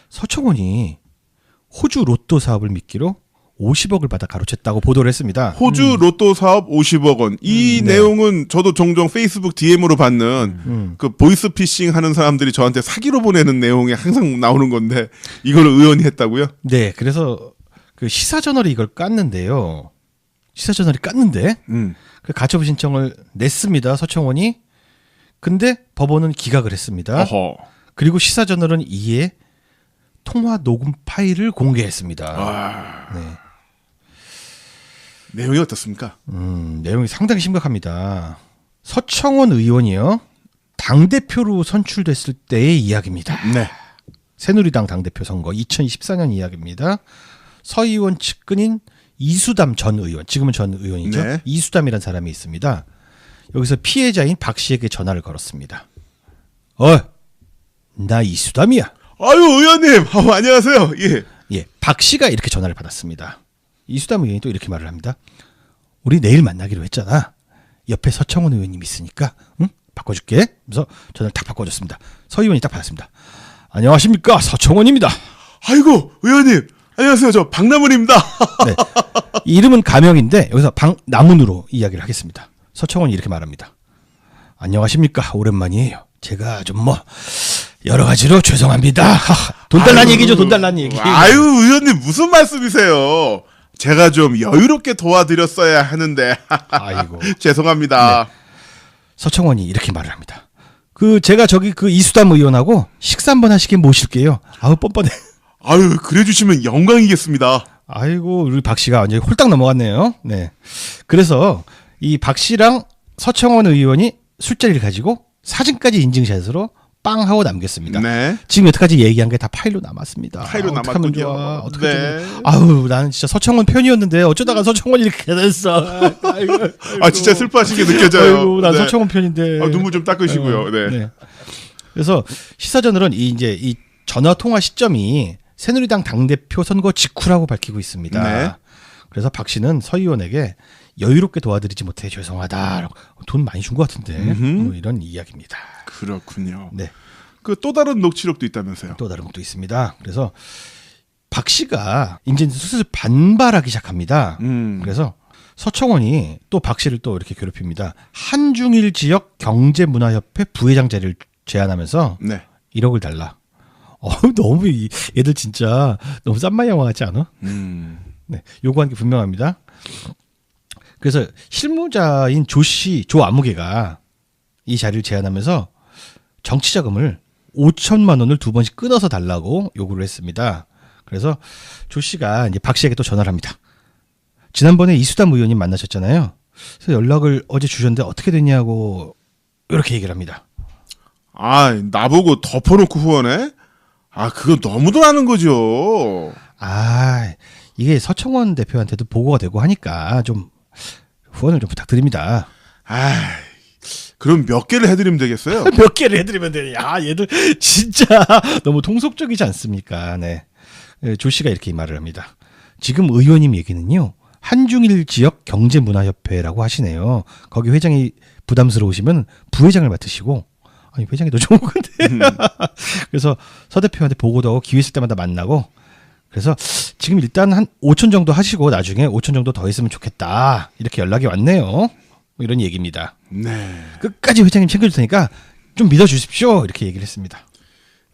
서청원이 호주 로또 사업을 미끼로 50억을 받아 가로챘다고 보도를 했습니다. 호주 로또 사업 50억 원. 이 네. 내용은 저도 종종 페이스북 DM으로 받는 그 보이스피싱 하는 사람들이 저한테 사기로 보내는 내용이 항상 나오는 건데 이걸 의원이 했다고요? 네, 그래서 그 시사저널이 이걸 깠는데요. 시사저널이 깠는데 그 가처분 신청을 냈습니다. 서청원이. 근데 법원은 기각을 했습니다. 어허. 그리고 시사저널은 이에 통화 녹음 파일을 공개했습니다. 네. 내용이 어떻습니까? 내용이 상당히 심각합니다. 서청원 의원이요. 당대표로 선출됐을 때의 이야기입니다. 네. 새누리당 당대표 선거 2014년 이야기입니다. 서 의원 측근인 이수담 전 의원, 지금은 전 의원이죠. 네. 이수담이라는 사람이 있습니다. 여기서 피해자인 박 씨에게 전화를 걸었습니다. 나 이수담이야. 아유, 의원님. 안녕하세요. 예. 예, 박 씨가 이렇게 전화를 받았습니다. 이수담 의원이 또 이렇게 말을 합니다. 우리 내일 만나기로 했잖아. 옆에 서청원 의원님 있으니까 응? 바꿔줄게. 그래서 전화를 딱 바꿔줬습니다. 서 의원이 딱 받았습니다. 안녕하십니까, 서청원입니다. 아이고, 의원님. 안녕하세요. 저 박남훈입니다. 네. 이름은 가명인데 여기서 박남훈으로 이야기를 하겠습니다. 서청원이 이렇게 말합니다. 안녕하십니까, 오랜만이에요. 제가 좀 여러 가지로 죄송합니다. 돈 달라는 얘기죠, 돈 달라는 얘기. 아유, 의원님 무슨 말씀이세요? 제가 좀 여유롭게 도와드렸어야 하는데. 아이고. 죄송합니다. 네. 서청원이 이렇게 말을 합니다. 제가 저기 그 이수담 의원하고 식사 한번 하시게 모실게요. 아우, 뻔뻔해. 아유, 그래 주시면 영광이겠습니다. 아이고 우리 박 씨가 완전히 홀딱 넘어갔네요. 네. 그래서 이 박 씨랑 서청원 의원이 술자리를 가지고 사진까지 인증샷으로 빵 하고 남겼습니다. 네. 지금 여태까지 얘기한 게 다 파일로 남았습니다. 파일로 어떻게 하면 남았군요. 좋아? 어떻게 네. 좀... 아우 나는 진짜 서청원 편이었는데 어쩌다가 서청원이 이렇게 됐어. 아이고. 아, 진짜 슬퍼하신 게 느껴져요. 아이고 난 네. 서청원 편인데. 아, 눈물 좀 닦으시고요. 네. 그래서 시사저널은 이 전화 통화 시점이 새누리당 당대표 선거 직후라고 밝히고 있습니다. 네. 그래서 박 씨는 서 의원에게 여유롭게 도와드리지 못해 죄송하다. 돈 많이 준 것 같은데 뭐 이런 이야기입니다. 그렇군요. 네. 그 또 다른 녹취록도 있다면서요? 또 다른 것도 있습니다. 그래서 박 씨가 이제 슬슬 반발하기 시작합니다. 그래서 서청원이 또 박 씨를 또 이렇게 괴롭힙니다. 한중일 지역 경제문화협회 부회장 자리를 제안하면서 네. 1억을 달라. 너무 얘들 진짜 너무 쌈마이 영화 같지 않아? 네, 요구한 게 분명합니다. 그래서 실무자인 조 아무개가 이 자리를 제안하면서 정치자금을 5천만 원을 2번씩 끊어서 달라고 요구를 했습니다. 그래서 조 씨가 이제 박 씨에게 또 전화를 합니다. 지난번에 이수담 의원님 만나셨잖아요. 그래서 연락을 어제 주셨는데 어떻게 됐냐고 이렇게 얘기를 합니다. 아, 나보고 덮어놓고 후원해? 아, 그거 너무도 하는 거죠. 아, 이게 서청원 대표한테도 보고가 되고 하니까 좀 후원을 좀 부탁드립니다. 아, 그럼 몇 개를 해드리면 되겠어요? 몇 개를 해드리면 되냐? 얘들 진짜 너무 통속적이지 않습니까? 네. 조 씨가 이렇게 말을 합니다. 지금 의원님 얘기는요. 한중일 지역 경제문화협회라고 하시네요. 거기 회장이 부담스러우시면 부회장을 맡으시고 아니 회장이 더 좋은 건데. 그래서 서 대표한테 보고도 하고 기회 있을 때마다 만나고 그래서 지금 일단 한 5천 정도 하시고 나중에 5천 정도 더 있으면 좋겠다. 이렇게 연락이 왔네요. 뭐 이런 얘기입니다. 네. 끝까지 회장님 챙겨줄 테니까 좀 믿어주십시오. 이렇게 얘기를 했습니다.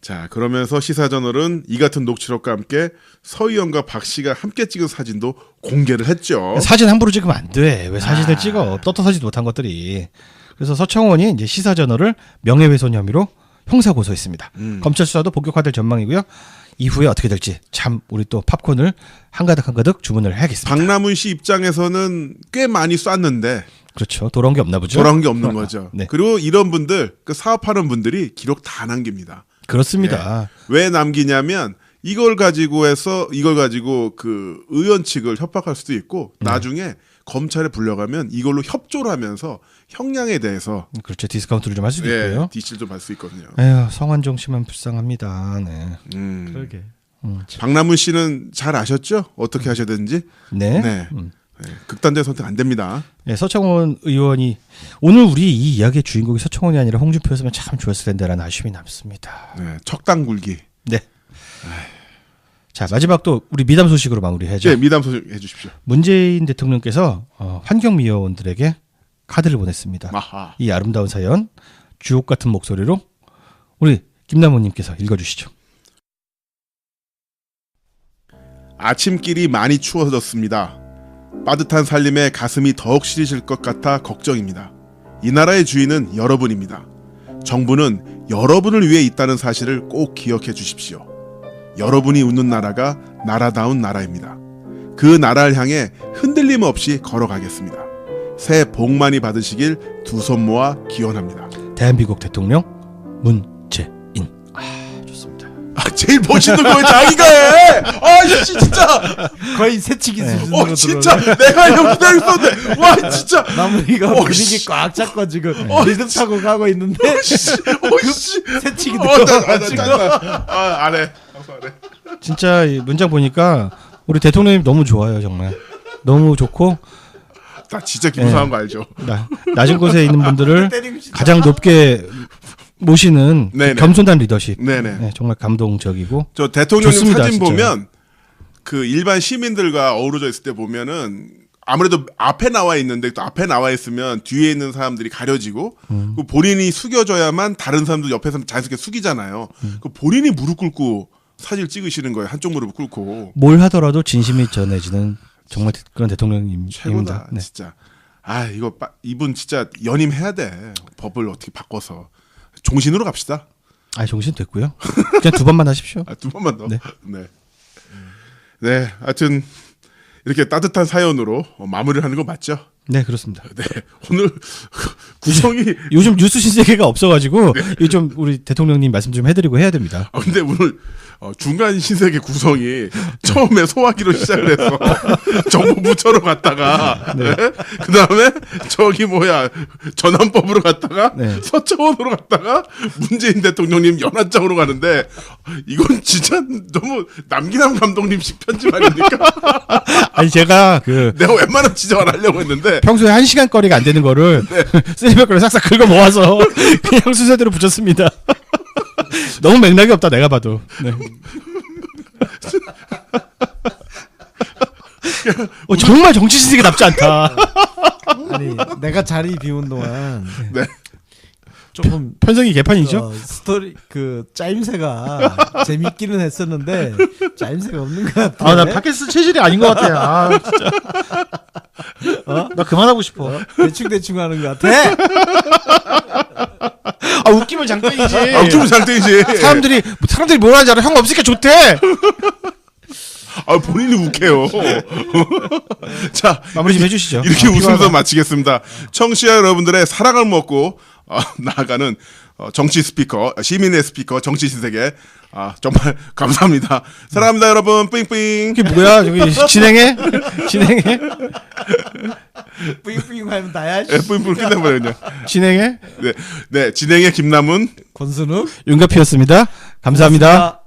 자, 그러면서 시사저널은 이 같은 녹취록과 함께 서 의원과 박 씨가 함께 찍은 사진도 공개를 했죠. 사진 함부로 찍으면 안 돼. 왜 사진을 찍어? 떳떳하지도 못한 것들이. 그래서 서청원이 이제 시사저널을 명예훼손 혐의로 형사 고소했습니다. 검찰 수사도 본격화될 전망이고요. 이후에 어떻게 될지 참 우리 또 팝콘을 한가득 주문을 해야겠습니다. 박남훈 씨 입장에서는 꽤 많이 쐈는데 그렇죠. 돌아온 게 없나 보죠. 돌아온 게 없는 거죠. 네. 그리고 이런 분들, 그 사업하는 분들이 기록 다 남깁니다. 그렇습니다. 예. 왜 남기냐면 이걸 가지고 그 의원 측을 협박할 수도 있고 나중에 검찰에 불려가면 이걸로 협조를 하면서 형량에 대해서 그렇죠. 디스카운트를 좀 할 수도 있고요. 디실 좀 할 수 있거든요. 에휴, 성완종 씨만 불쌍합니다. 네. 그러게. 박남훈 씨는 잘 아셨죠? 어떻게 하셔야 되는지. 네. 네. 극단적 선택 안 됩니다. 네, 서청원 의원이 오늘 우리 이 이야기의 주인공이 서청원이 아니라 홍준표였으면 참 좋았을 텐데라는 아쉬움이 남습니다. 네. 척당 굴기. 네. 자, 마지막 또 우리 미담 소식으로 마무리해야죠. 네, 미담 소식 해주십시오. 문재인 대통령께서 환경미화원들에게 카드를 보냈습니다. 아하. 이 아름다운 사연 주옥 같은 목소리로 우리 김남호님께서 읽어주시죠. 아침길이 많이 추워졌습니다. 빠듯한 살림에 가슴이 더욱 시리실 것 같아 걱정입니다. 이 나라의 주인은 여러분입니다. 정부는 여러분을 위해 있다는 사실을 꼭 기억해 주십시오. 여러분이 웃는 나라가 나라다운 나라입니다. 그 나라를 향해 흔들림 없이 걸어가겠습니다. 새해 복 많이 받으시길 두 손 모아 기원합니다. 대한민국 대통령 문재인. 좋습니다. 제일 멋있는 거 왜 자기가 해? 씨 진짜. 거의 새치기 수준으로 진짜 내가 이거 기다렸었는데. 와 진짜. 나무이가 분위기 꽉 잡고 지금 리듬 타고 가고 있는데. 새치기 안 해. 진짜 이 문장 보니까 우리 대통령님 너무 좋아요 정말. 너무 좋고. 나 진짜 기분 상한 거 알죠? 낮은 곳에 있는 분들을 가장 높게 모시는 겸손한 리더십. 네, 정말 감동적이고. 저 대통령님 좋습니다, 사진 진짜. 보면 그 일반 시민들과 어우러져 있을 때 보면은 아무래도 앞에 나와 있는데 또 앞에 나와 있으면 뒤에 있는 사람들이 가려지고 그 본인이 숙여져야만 다른 사람들 옆에서 자연스럽게 숙이잖아요. 그 본인이 무릎 꿇고 사진을 찍으시는 거예요. 한쪽 무릎을 꿇고. 뭘 하더라도 진심이 전해지는 정말 그런 대통령님입니다. 최고다. 네. 진짜. 이분 진짜 연임해야 돼. 법을 어떻게 바꿔서. 종신으로 갑시다. 정신 됐고요. 그냥 두 번만 하십시오. 두 번만 더. 네. 네. 네, 하여튼 이렇게 따뜻한 사연으로 마무리를 하는 거 맞죠? 네, 그렇습니다. 네, 오늘 구성이 요즘 뉴스 신세계가 없어가지고 이거 좀 우리 대통령님 말씀 좀 해드리고 해야 됩니다. 근데 오늘 중간 신세계 구성이 처음에 소화기로 시작을 해서 정부 부처로 갔다가 네. 그 다음에 저기 전환법으로 갔다가 네. 서초원으로 갔다가 문재인 대통령님 연한장으로 가는데 이건 진짜 너무 남기남 감독님식 편집 아닙니까? 아니 제가 내가 웬만하면 지적 안 하려고 했는데 평소에 1시간 거리가 안 되는 거를 쓰리백 걸로 싹싹 긁어 모아서 그냥 순서대로 붙였습니다. 너무 맥락이 없다 내가 봐도. 네. 정말 정치 신세계 답지 않다. 아니 내가 자리 비운 동안 네. 조금 편성이 개판이죠. 스토리 짜임새가 재밌기는 했었는데 짜임새가 없는 것 같아. 나 팟캐스트 체질이 아닌 것 같아. 진짜. 나 그만하고 싶어. 대충 하는 것 같아. 웃기면 장땡이지. 웃기면 장땡이지. 사람들이 뭘 하는지 알아. 형 없으니까 좋대. 본인이 욱해요. 자, 마무리 좀 해주시죠. 이렇게 웃으면서 마치겠습니다. 청취자 여러분들의 사랑을 먹고 나아가는 정치 스피커, 시민의 스피커, 정치 신세계. 정말 감사합니다. 사랑합니다, 여러분. 뿌잉뿌잉. 이게 뭐야? 저기 진행해? 뿌잉뿌잉 하면 다야. 네, 뿌잉뿌잉 끝내버려 그냥. 진행해? 네, 진행의 김남훈, 권순욱, 윤가피였습니다. 감사합니다.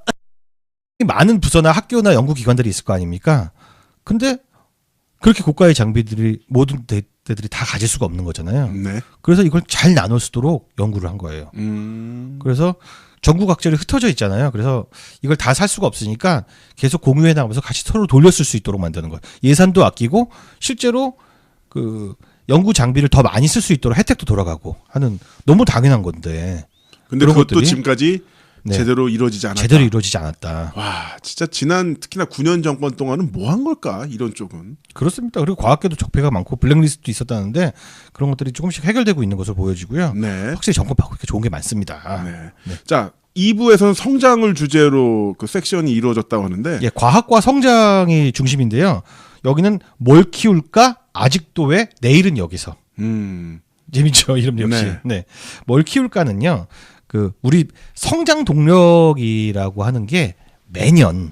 많은 부서나 학교나 연구기관들이 있을 거 아닙니까? 근데 그렇게 고가의 장비들이 모든 데들이 다 가질 수가 없는 거잖아요. 네. 그래서 이걸 잘 나눌 수 있도록 연구를 한 거예요. 그래서 전국 각지에 흩어져 있잖아요. 그래서 이걸 다 살 수가 없으니까 계속 공유해 나가면서 같이 서로 돌려쓸 수 있도록 만드는 거예요. 예산도 아끼고 실제로 연구 장비를 더 많이 쓸 수 있도록 혜택도 돌아가고 하는 너무 당연한 건데. 근데 그것도 지금까지 네. 제대로 이루어지지 않았다. 제대로 이루어지지 않았다. 와, 진짜 특히나 9년 정권 동안은 뭐 한 걸까? 이런 쪽은. 그렇습니다. 그리고 과학계도 적폐가 많고 블랙리스트도 있었다는데 그런 것들이 조금씩 해결되고 있는 것으로 보여지고요. 네. 확실히 정권 바꾸기 좋은 게 많습니다. 네. 자, 2부에서는 성장을 주제로 그 섹션이 이루어졌다고 하는데 예, 과학과 성장이 중심인데요. 여기는 뭘 키울까? 아직도 왜? 내일은 여기서. 재밌죠, 이름 역시. 네. 뭘 키울까는요. 우리 성장 동력이라고 하는 게 매년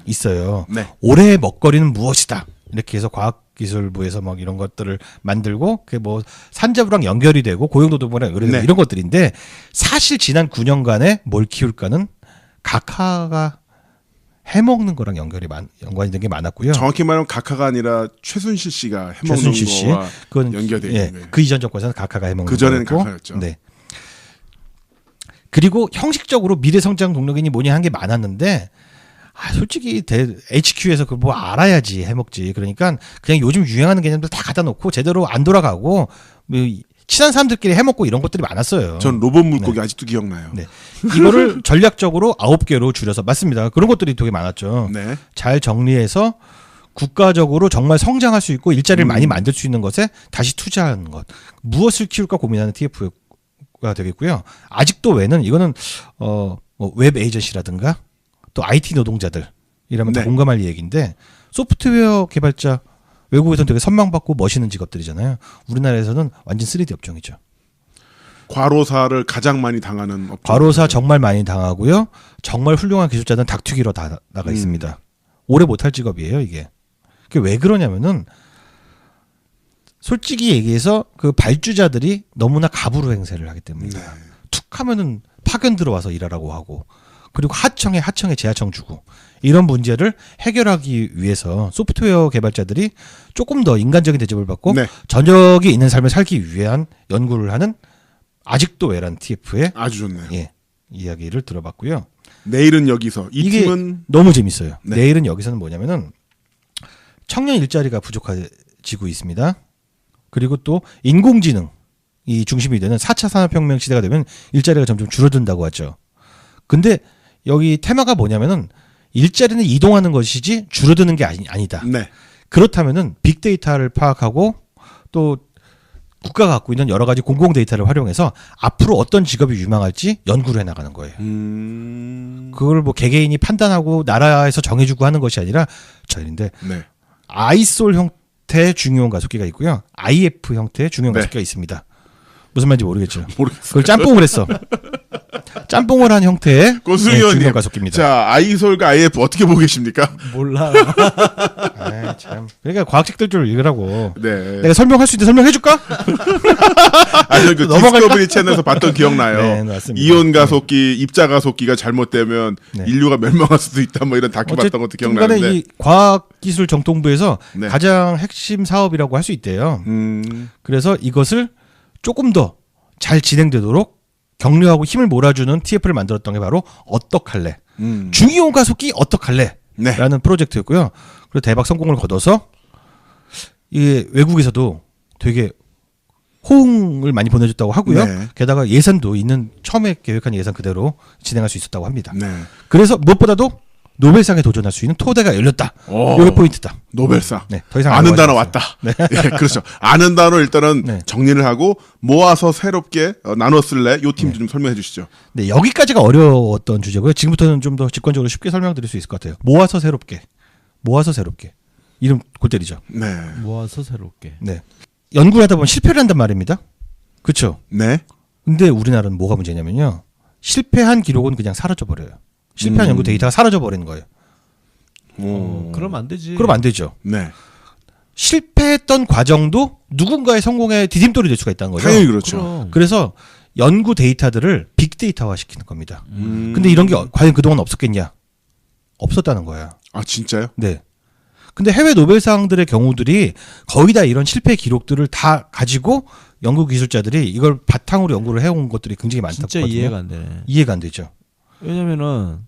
있어요. 네. 올해의 먹거리는 무엇이다. 이렇게 해서 과학기술부에서 막 이런 것들을 만들고 그게 뭐 산자부랑 연결이 되고 고용노동부랑 연결이 이런 것들인데 사실 지난 9년간에 뭘 키울까는 각하가 해먹는 거랑 연관이 된 게 많았고요. 정확히 말하면 각하가 아니라 최순실 씨가 해먹는 거와 연결돼 있는 거예요. 그 이전 정권에서는 각하가 해먹는 거고. 그전에는 각하였죠. 네. 그리고 형식적으로 미래 성장 동력이니 뭐니 한 게 많았는데 솔직히 HQ에서 그걸 뭐 알아야지 해먹지. 그러니까 그냥 요즘 유행하는 개념들 다 갖다 놓고 제대로 안 돌아가고 친한 사람들끼리 해먹고 이런 것들이 많았어요. 전 로봇 물고기 아직도 기억나요. 네. 이거를 전략적으로 9개로 줄여서 맞습니다. 그런 것들이 되게 많았죠. 네. 잘 정리해서 국가적으로 정말 성장할 수 있고 일자리를 많이 만들 수 있는 것에 다시 투자하는 것. 무엇을 키울까 고민하는 TF가 되겠고요. 아직도 외는 이거는 웹 에이전시라든가 또 IT 노동자들 이러면 다 공감할 얘기인데 소프트웨어 개발자 외국에서는 되게 선망받고 멋있는 직업들이잖아요. 우리나라에서는 완전 3D 업종이죠. 과로사를 가장 많이 당하는 업종. 과로사 정말 많이 당하고요. 정말 훌륭한 기술자는 닭튀기로 다 나가 있습니다. 오래 못할 직업이에요, 이게. 그게 왜 그러냐면은 솔직히 얘기해서 그 발주자들이 너무나 갑으로 행세를 하기 때문입니다. 툭 하면은 파견 들어와서 일하라고 하고 그리고 하청에 재하청 주고 이런 문제를 해결하기 위해서 소프트웨어 개발자들이 조금 더 인간적인 대접을 받고 저녁이 있는 삶을 살기 위한 연구를 하는 아직도 외란 TF의 아주 좋네요. 예, 이야기를 들어봤고요. 내일은 여기서 이게 팀은 너무 재밌어요. 내일은 여기서는 뭐냐면은 청년 일자리가 부족해지고 있습니다. 그리고 또 인공지능이 중심이 되는 4차 산업혁명 시대가 되면 일자리가 점점 줄어든다고 하죠. 근데 여기 테마가 뭐냐면은 일자리는 이동하는 것이지 줄어드는 게 아니다. 네. 그렇다면은 빅데이터를 파악하고 또 국가가 갖고 있는 여러 가지 공공 데이터를 활용해서 앞으로 어떤 직업이 유망할지 연구를 해나가는 거예요. 그걸 뭐 개개인이 판단하고 나라에서 정해주고 하는 것이 아니라 저희인데 네. 아이솔 형태의 중이온 가속기가 있고요. IF 형태의 중이온 네. 가속기가 있습니다. 무슨 말인지 모르겠죠. 모르겠어요. 그걸 짬뽕을 했어. 짬뽕을 한 형태의 고수 네, 의원님. 중이온 가속기입니다. 자, 아이솔과 IF 어떻게 보고 계십니까? 몰라. 아, 참. 그러니까 과학책들 좀 읽으라고. 네. 내가 설명할 수 있는데 설명해줄까? 아니, 그 넘어갈까? 디스커버리 채널에서 봤던 기억나요. 네, 맞습니다. 이온 가속기, 입자 가속기가 잘못되면 네. 인류가 멸망할 수도 있다. 뭐 이런 다큐 봤던 것도 중간에 기억나는데. 이 과학기술정통부에서 네. 가장 핵심 사업이라고 할 수 있대요. 그래서 이것을 조금 더 잘 진행되도록 격려하고 힘을 몰아주는 TF를 만들었던 게 바로 어떡할래. 중이온 가속기 어떡할래. 네. 라는 프로젝트였고요. 그리고 대박 성공을 거둬서 이게 외국에서도 되게 호응을 많이 보내줬다고 하고요. 네. 게다가 예산도 있는 처음에 계획한 예산 그대로 진행할 수 있었다고 합니다. 네. 그래서 무엇보다도 노벨상에 도전할 수 있는 토대가 열렸다. 오. 이게 포인트다. 노벨상. 네, 더 이상 아는 안 단어 나와주세요. 왔다. 예, 그렇죠. 아는 단어 일단은 네. 정리를 하고 모아서 새롭게 나눠 쓸래? 요 팀 좀 설명해 주시죠. 네, 여기까지가 어려웠던 주제고요. 지금부터는 좀 더 직관적으로 쉽게 설명드릴 수 있을 것 같아요. 모아서 새롭게. 모아서 새롭게. 이름 골 때리죠. 네. 모아서 새롭게. 네. 연구를 하다 보면 실패를 한단 말입니다. 그렇죠? 네. 근데 우리나라는 뭐가 문제냐면요. 실패한 기록은 그냥 사라져 버려요. 실패한 연구 데이터가 사라져 버리는 거예요. 그러면 안 되지. 그럼 안 되죠. 네. 실패했던 과정도 누군가의 성공의 디딤돌이 될 수가 있다는 거죠. 당연히 그렇죠. 그럼. 그래서 연구 데이터들을 빅데이터화 시키는 겁니다. 근데 이런 게 과연 그동안 없었겠냐? 없었다는 거야. 아, 진짜요? 네. 근데 해외 노벨상들의 경우들이 거의 다 이런 실패 기록들을 다 가지고 연구 기술자들이 이걸 바탕으로 연구를 해온 것들이 굉장히 많다고 진짜 하거든요. 이해가 안 되네. 이해가 안 되죠. 왜냐면은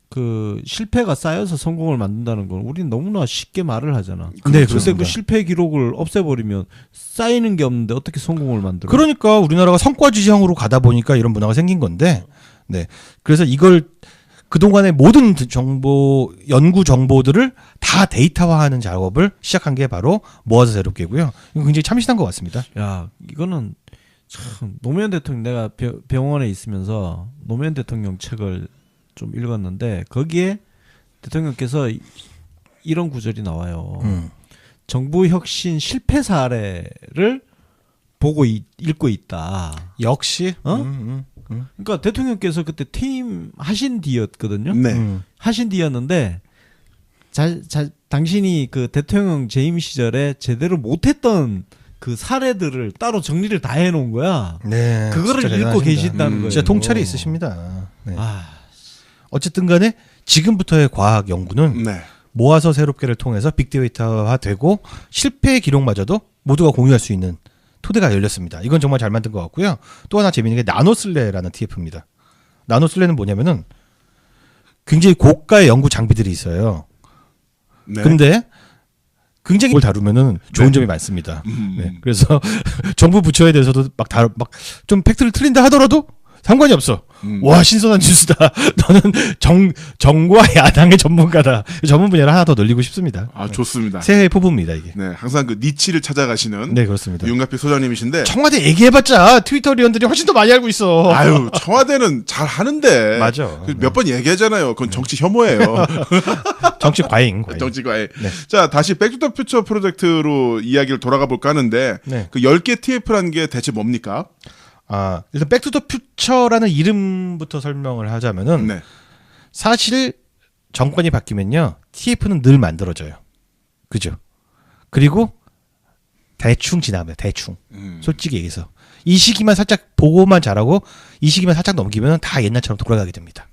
그 실패가 쌓여서 성공을 만든다는 건 우리는 너무나 쉽게 말을 하잖아. 네, 근데 그렇습니다. 그 실패 기록을 없애버리면 쌓이는 게 없는데 어떻게 성공을 만들어? 그러니까 우리나라가 성과 지향으로 가다 보니까 이런 문화가 생긴 건데, 네. 그래서 이걸 그동안의 모든 정보, 연구 정보들을 다 데이터화하는 작업을 시작한 게 바로 모아서 새롭게고요. 이거 굉장히 참신한 것 같습니다. 야, 이거는 참 노무현 대통령 내가 병원에 있으면서 노무현 대통령 책을 좀 읽었는데 거기에 대통령께서 이런 구절이 나와요. 정부 혁신 실패 사례를 보고 읽고 있다. 역시, 그러니까 대통령께서 그때 퇴임 하신 뒤였거든요. 네. 하신 뒤였는데 당신이 그 대통령 재임 시절에 제대로 못했던 그 사례들을 따로 정리를 다 해놓은 거야. 네. 그거를 진짜 읽고 대단하십니다. 계신다는 거예요. 진짜 통찰이 있으십니다. 네. 아, 어쨌든 간에 지금부터의 과학 연구는 네. 모아서 새롭게를 통해서 빅데이터화되고 실패의 기록마저도 모두가 공유할 수 있는 토대가 열렸습니다. 이건 정말 잘 만든 것 같고요. 또 하나 재미있는 게 나노슬레라는 TF입니다. 나노슬레는 뭐냐면은 굉장히 고가의 연구 장비들이 있어요. 네. 근데 굉장히 뭘 다루면은 좋은 네. 점이 많습니다. 네. 그래서 정부 부처에 대해서도 막 좀 팩트를 틀린다 하더라도 상관이 없어. 와, 신선한 뉴스다. 너는 정과 야당의 전문가다. 전문 분야를 하나 더 늘리고 싶습니다. 아, 좋습니다. 새해 포부입니다, 이게. 네, 항상 그 니치를 찾아가시는 네, 그렇습니다. 윤가피 소장님이신데. 청와대 얘기해봤자 트위터 리언들이 훨씬 더 많이 알고 있어. 아유, 청와대는 잘 하는데. 맞아. 몇 번 얘기하잖아요. 그건 정치 혐오예요. 정치 과잉. 정치과에. 네. 자, 다시 백투더퓨처 프로젝트로 이야기를 돌아가 볼까 하는데 네. 그 10개 TF라는 게 대체 뭡니까? 아, 일단 백투더퓨처라는 이름부터 설명을 하자면은 네. 사실 정권이 바뀌면요 TF는 늘 만들어져요. 그죠? 그리고 대충 지나면 대충. 솔직히 얘기해서 이 시기만 살짝 보고만 잘하고 이 시기만 살짝 넘기면 다 옛날처럼 돌아가게 됩니다.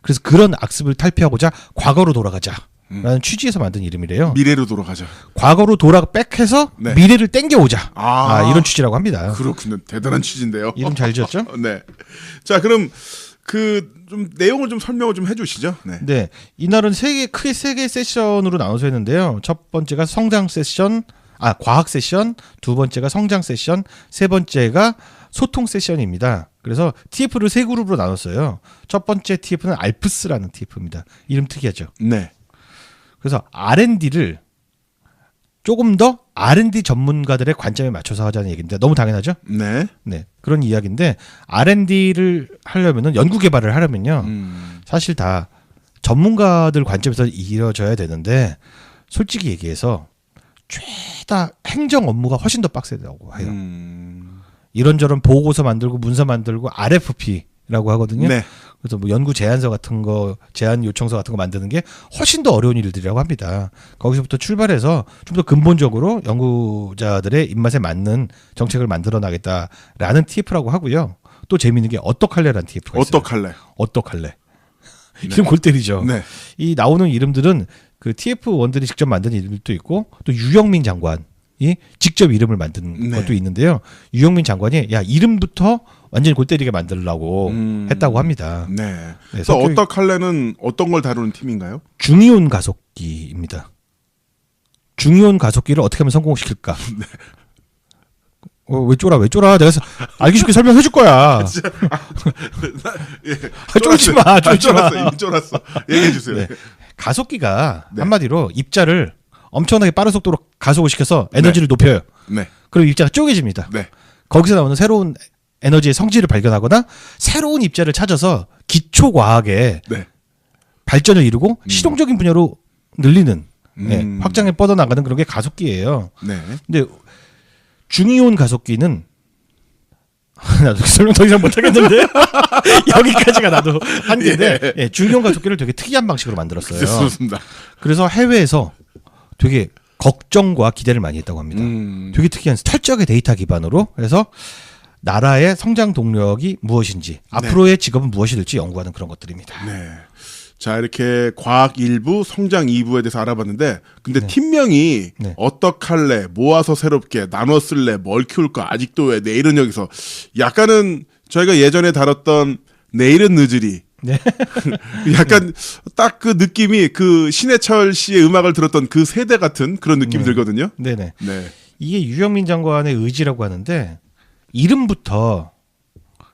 그래서 그런 악습을 탈피하고자 과거로 돌아가자라는 취지에서 만든 이름이래요. 미래로 돌아가자. 과거로 백해서 네. 미래를 땡겨오자. 아. 이런 취지라고 합니다. 그렇군요. 대단한 취지인데요. 이름 잘 지었죠? 네. 자, 그럼 그 좀 내용을 좀 설명을 좀 해주시죠. 네. 네, 이날은 크게 세 개 세션으로 나눠서 했는데요. 첫 번째가 성장 세션, 과학 세션, 두 번째가 성장 세션, 세 번째가 소통 세션입니다. 그래서 TF를 세 그룹으로 나눴어요. 첫 번째 TF는 알프스라는 TF입니다. 이름 특이하죠. 네. 그래서 R&D를 조금 더 R&D 전문가들의 관점에 맞춰서 하자는 얘기인데 너무 당연하죠? 네. 네, 그런 이야기인데 R&D를 하려면은 연구 개발을 하려면요. 사실 다 전문가들 관점에서 이루어져야 되는데 솔직히 얘기해서 죄다 행정 업무가 훨씬 더 빡세다고 해요. 이런저런 보고서 만들고 문서 만들고 RFP라고 하거든요. 네. 그래서 뭐 연구 제안서 같은 거, 제안 요청서 같은 거 만드는 게 훨씬 더 어려운 일들이라고 합니다. 거기서부터 출발해서 좀 더 근본적으로 연구자들의 입맛에 맞는 정책을 만들어 나겠다라는 TF라고 하고요. 또 재미있는 게 어떡할래라는 TF가 있어요. 어떡할래? 어떡할래. 이름 골 때리죠. 네. 이 나오는 이름들은 그 TF1들이 직접 만든 이름도 있고 또 유영민 장관이 직접 이름을 만든 네. 것도 있는데요. 유영민 장관이 야 이름부터 완전히 골 때리게 만들려고 했다고 합니다. 네. 그래서 성격이 어떡할래는 어떤 걸 다루는 팀인가요? 중이온 가속기입니다. 중이온 가속기를 어떻게 하면 성공시킬까? 네. 왜 쫄아? 내가 알기 쉽게 설명해 줄 거야. 예. 쫄지 마. 쫄았어. 이미 쫄았어. 얘기해 주세요. 네. 가속기가 네. 한마디로 입자를 엄청나게 빠른 속도로 가속을 시켜서 에너지를 높여요. 네. 그리고 입자가 쪼개집니다. 네. 거기서 나오는 새로운 에너지의 성질을 발견하거나 새로운 입자를 찾아서 기초 과학의 네. 발전을 이루고 실용적인 분야로 늘리는 음. 확장에 뻗어나가는 그런 게 가속기예요. 네. 근데 중이온 가속기는 나도 설명 더 이상 못하겠는데 여기까지가 나도 한계인데 예, 중이온 가속기를 되게 특이한 방식으로 만들었어요. 좋습니다. 그래서 해외에서 되게 걱정과 기대를 많이 했다고 합니다. 되게 특이한 철저하게 데이터 기반으로 그래서 나라의 성장 동력이 무엇인지 앞으로의 직업은 무엇이 될지 연구하는 그런 것들입니다. 네. 자, 이렇게 과학 1부, 성장 2부에 대해서 알아봤는데, 근데 네. 팀명이 네. 어떡할래, 모아서 새롭게, 나눠 쓸래, 뭘 키울까, 아직도 왜 내일은 여기서, 약간은 저희가 예전에 다뤘던 내일은 늦으리. 네. 약간 딱 그 느낌이 그 신해철 씨의 음악을 들었던 그 세대 같은 그런 느낌이 들거든요. 네네. 네. 이게 유영민 장관의 의지라고 하는데 이름부터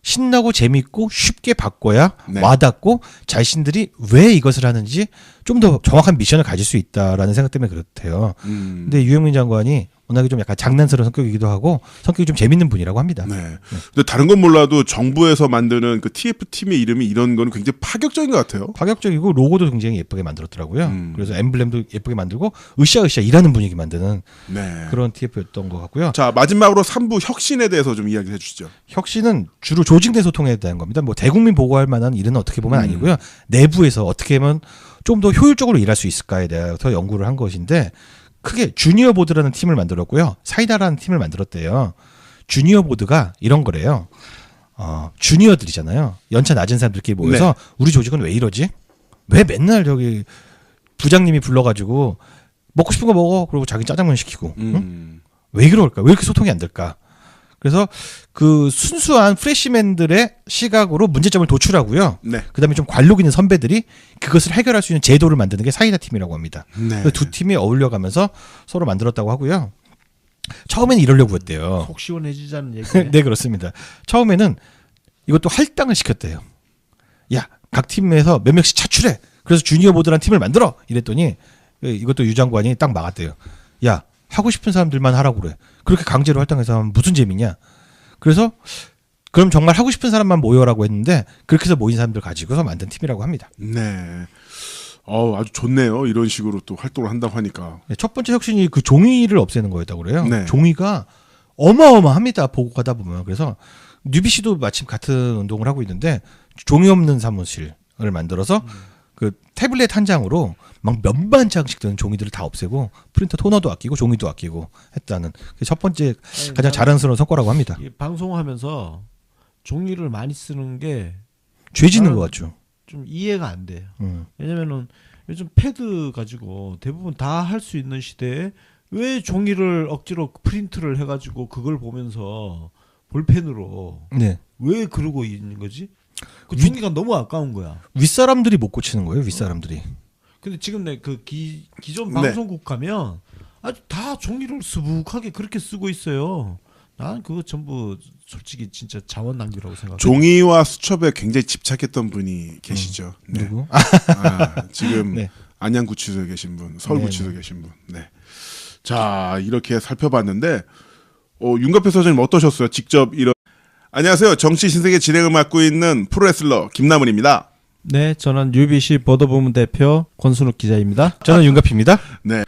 신나고 재밌고 쉽게 바꿔야 네. 와닿고 자신들이 왜 이것을 하는지 좀 더 정확한 미션을 가질 수 있다라는 생각 때문에 그렇대요. 근데 유영민 장관이 워낙에 좀 약간 장난스러운 성격이기도 하고 성격이 좀 재밌는 분이라고 합니다. 네. 근데 다른 건 몰라도 정부에서 만드는 그 TF팀의 이름이 이런 거는 굉장히 파격적인 것 같아요. 파격적이고 로고도 굉장히 예쁘게 만들었더라고요. 그래서 엠블렘도 예쁘게 만들고 으쌰으쌰 일하는 분위기 만드는 네. 그런 TF였던 것 같고요. 자, 마지막으로 3부 혁신에 대해서 좀 이야기해 주시죠. 혁신은 주로 조직 내 소통에 대한 겁니다. 뭐 대국민 보고할 만한 일은 어떻게 보면 아니고요. 내부에서 어떻게 하면 좀 더 효율적으로 일할 수 있을까에 대해서 연구를 한 것인데 크게 주니어 보드라는 팀을 만들었고요. 사이다라는 팀을 만들었대요. 주니어 보드가 이런 거래요. 주니어들이잖아요. 연차 낮은 사람들끼리 모여서 네. 우리 조직은 왜 이러지? 왜 맨날 저기 부장님이 불러가지고 먹고 싶은 거 먹어. 그리고 자기 짜장면 시키고. 응? 왜 그럴까? 왜 이렇게 소통이 안 될까? 그래서 그 순수한 프레시맨들의 시각으로 문제점을 도출하고요. 네. 그다음에 좀 관록 있는 선배들이 그것을 해결할 수 있는 제도를 만드는 게 사이다 팀이라고 합니다. 네. 그두 팀이 어울려가면서 서로 만들었다고 하고요. 처음에는 이러려고 했대요. 속 시원해지자는 얘기. 네, 그렇습니다. 처음에는 이것도 할당을 시켰대요. 야, 각 팀에서 몇 명씩 차출해. 그래서 주니어 보드라는 팀을 만들어. 이랬더니 이것도 유 장관이 딱 막았대요. 야, 하고 싶은 사람들만 하라고 그래. 그렇게 강제로 할당해서 하면 무슨 재미냐. 그래서 그럼 정말 하고 싶은 사람만 모여라고 했는데 그렇게 해서 모인 사람들 가지고서 만든 팀이라고 합니다. 네. 아주 좋네요. 이런 식으로 또 활동을 한다고 하니까. 첫 번째 혁신이 그 종이를 없애는 거였다고 그래요. 네. 종이가 어마어마합니다. 보고 가다 보면. 그래서 뉴비 씨도 마침 같은 운동을 하고 있는데 종이 없는 사무실을 만들어서 그 태블릿 한 장으로 막 몇만 장씩 드는 종이들을 다 없애고 프린터 토너도 아끼고 종이도 아끼고 했다는 그게 첫 번째 가장 자랑스러운 성과라고 합니다. 이 방송하면서 종이를 많이 쓰는 게 죄 짓는 것 같죠. 좀 이해가 안 돼요. 왜냐면은 요즘 패드 가지고 대부분 다 할 수 있는 시대에 왜 종이를 억지로 프린트를 해가지고 그걸 보면서 볼펜으로 네. 왜 그러고 있는 거지? 그 종이가 너무 아까운 거야. 윗사람들이 못 고치는 거예요. 윗사람들이. 근데 지금 내 그 기존 네. 방송국 가면 아주 다 종이를 수북하게 그렇게 쓰고 있어요. 난 그거 전부 솔직히 진짜 자원 낭비라고 생각해. 종이와 수첩에 굉장히 집착했던 분이 계시죠. 네. 누구? 지금 네. 안양구치소에 계신 분, 서울구치소에 계신 분. 네. 자, 이렇게 살펴봤는데 윤갑표 소장님 어떠셨어요? 직접 이런 안녕하세요. 정치 신세계 진행을 맡고 있는 프로레슬러 김남은입니다. 네, 저는 UBC 보도부문 대표 권순욱 기자입니다. 저는 윤갑입니다. 네.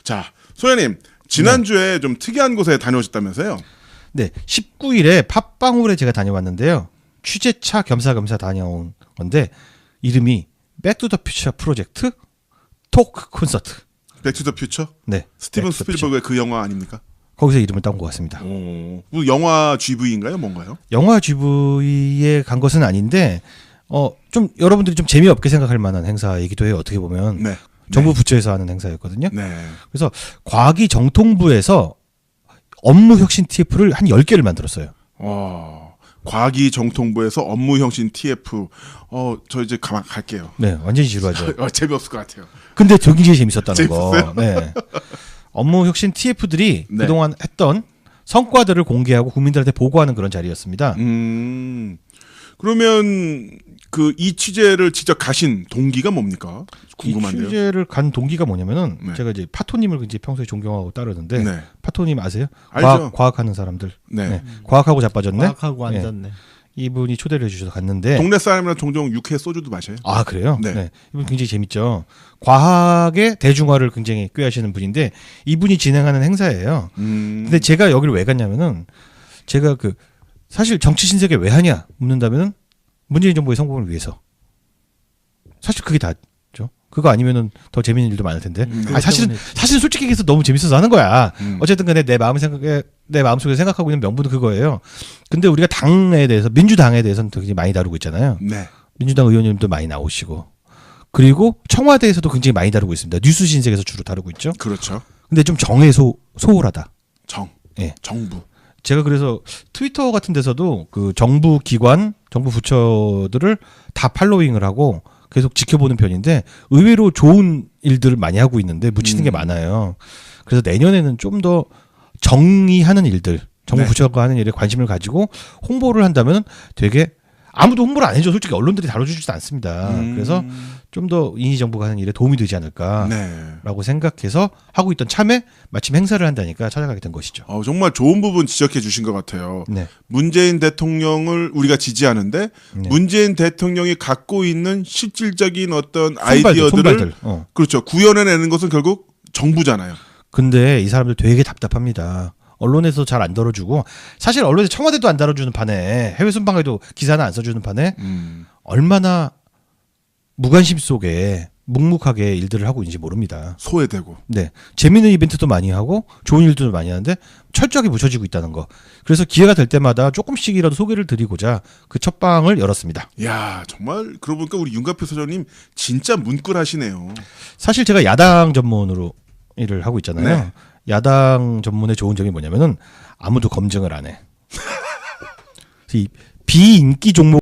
자, 소장님 지난주에 좀 특이한 곳에 다녀오셨다면서요? 네, 19일에 팟빵홀에 제가 다녀왔는데요. 취재차 겸사겸사 다녀온 건데 이름이 백투더퓨처 프로젝트 토크 콘서트. 백투더퓨처? 네, 스티븐 백투더 퓨처. 스필버그의 그 영화 아닙니까? 거기서 이름을 따온 것 같습니다. 그 영화 GV인가요? 뭔가요? 영화 GV에 간 것은 아닌데 좀 여러분들이 좀 재미없게 생각할 만한 행사이기도 해요. 어떻게 보면 네. 정부 부처에서 하는 행사였거든요. 네. 그래서 과기 정통부에서 업무 혁신 TF를 한 10개를 만들었어요. 과기 정통부에서 업무 혁신 TF. 저 이제 가만 갈게요. 네, 완전히 지루하죠. 재미없을 것 같아요. 근데 굉장히 재밌었다는 재밌었어요? 거. 네. 업무 혁신 TF들이 네. 그동안 했던 성과들을 공개하고 국민들한테 보고하는 그런 자리였습니다. 그러면 이 취재를 직접 가신 동기가 뭡니까? 궁금한데요. 이 취재를 간 동기가 뭐냐면은 네. 제가 이제 파토님을 이제 평소에 존경하고 따르는데 네. 파토님 아세요? 알죠. 과학하는 사람들. 네. 네. 과학하고 자빠졌네. 과학하고 앉았네. 이분이 초대를 해주셔서 갔는데. 동네 사람이랑 종종 육회 소주도 마셔요. 아 그래요? 네. 이분 굉장히 재밌죠. 과학의 대중화를 굉장히 꾀하시는 분인데 이분이 진행하는 행사예요. 근데 제가 여기를 왜 갔냐면은 제가 사실 정치 신세계 왜 하냐 묻는다면은 문재인 정부의 성공을 위해서. 사실 그게 다죠. 그거 아니면은 더 재밌는 일도 많을 텐데. 사실은 솔직히 얘기해서 너무 재밌어서 하는 거야. 어쨌든 간에 내 마음속에 생각하고 있는 명분은 그거예요. 근데 우리가 당에 대해서 민주당에 대해서는 굉장히 많이 다루고 있잖아요. 네. 민주당 의원님도 많이 나오시고 그리고 청와대에서도 굉장히 많이 다루고 있습니다. 뉴스 신sek에서 주로 다루고 있죠. 그렇죠. 근데 좀 정에 소홀하다. 예. 정부. 제가 그래서 트위터 같은 데서도 그 정부 기관, 정부 부처들을 다 팔로잉을 하고 계속 지켜보는 편인데 의외로 좋은 일들을 많이 하고 있는데 묻히는 게 많아요. 그래서 내년에는 좀 더 정의하는 일들, 정부 네. 부처가 하는 일에 관심을 가지고 홍보를 한다면 되게 아무도 홍보를 안 해줘. 솔직히 언론들이 다뤄주지도 않습니다. 그래서 좀 더 인희 정부가 하는 일에 도움이 되지 않을까라고 네. 생각해서 하고 있던 참에 마침 행사를 한다니까 찾아가게 된 것이죠. 정말 좋은 부분 지적해 주신 것 같아요. 네. 문재인 대통령을 우리가 지지하는데 네. 문재인 대통령이 갖고 있는 실질적인 어떤 손발들, 아이디어들을 손발들. 그렇죠. 구현해내는 것은 결국 정부잖아요. 근데 이 사람들 되게 답답합니다. 언론에서 잘 안 다뤄주고 사실 언론에서 청와대도 안 다뤄주는 판에 해외 순방에도 기사는 안 써주는 판에 얼마나 무관심 속에 묵묵하게 일들을 하고 있는지 모릅니다. 소외되고. 네, 재미있는 이벤트도 많이 하고 좋은 일들도 많이 하는데 철저하게 묻혀지고 있다는 거. 그래서 기회가 될 때마다 조금씩이라도 소개를 드리고자 그 첫 방을 열었습니다. 야 정말 그러고 보니까 우리 윤갑표 소장님 진짜 문끌하시네요. 사실 제가 야당 전문으로 일을 하고 있잖아요. 네. 야당 전문의 좋은 점이 뭐냐면은 아무도 검증을 안 해. 이 비인기 종목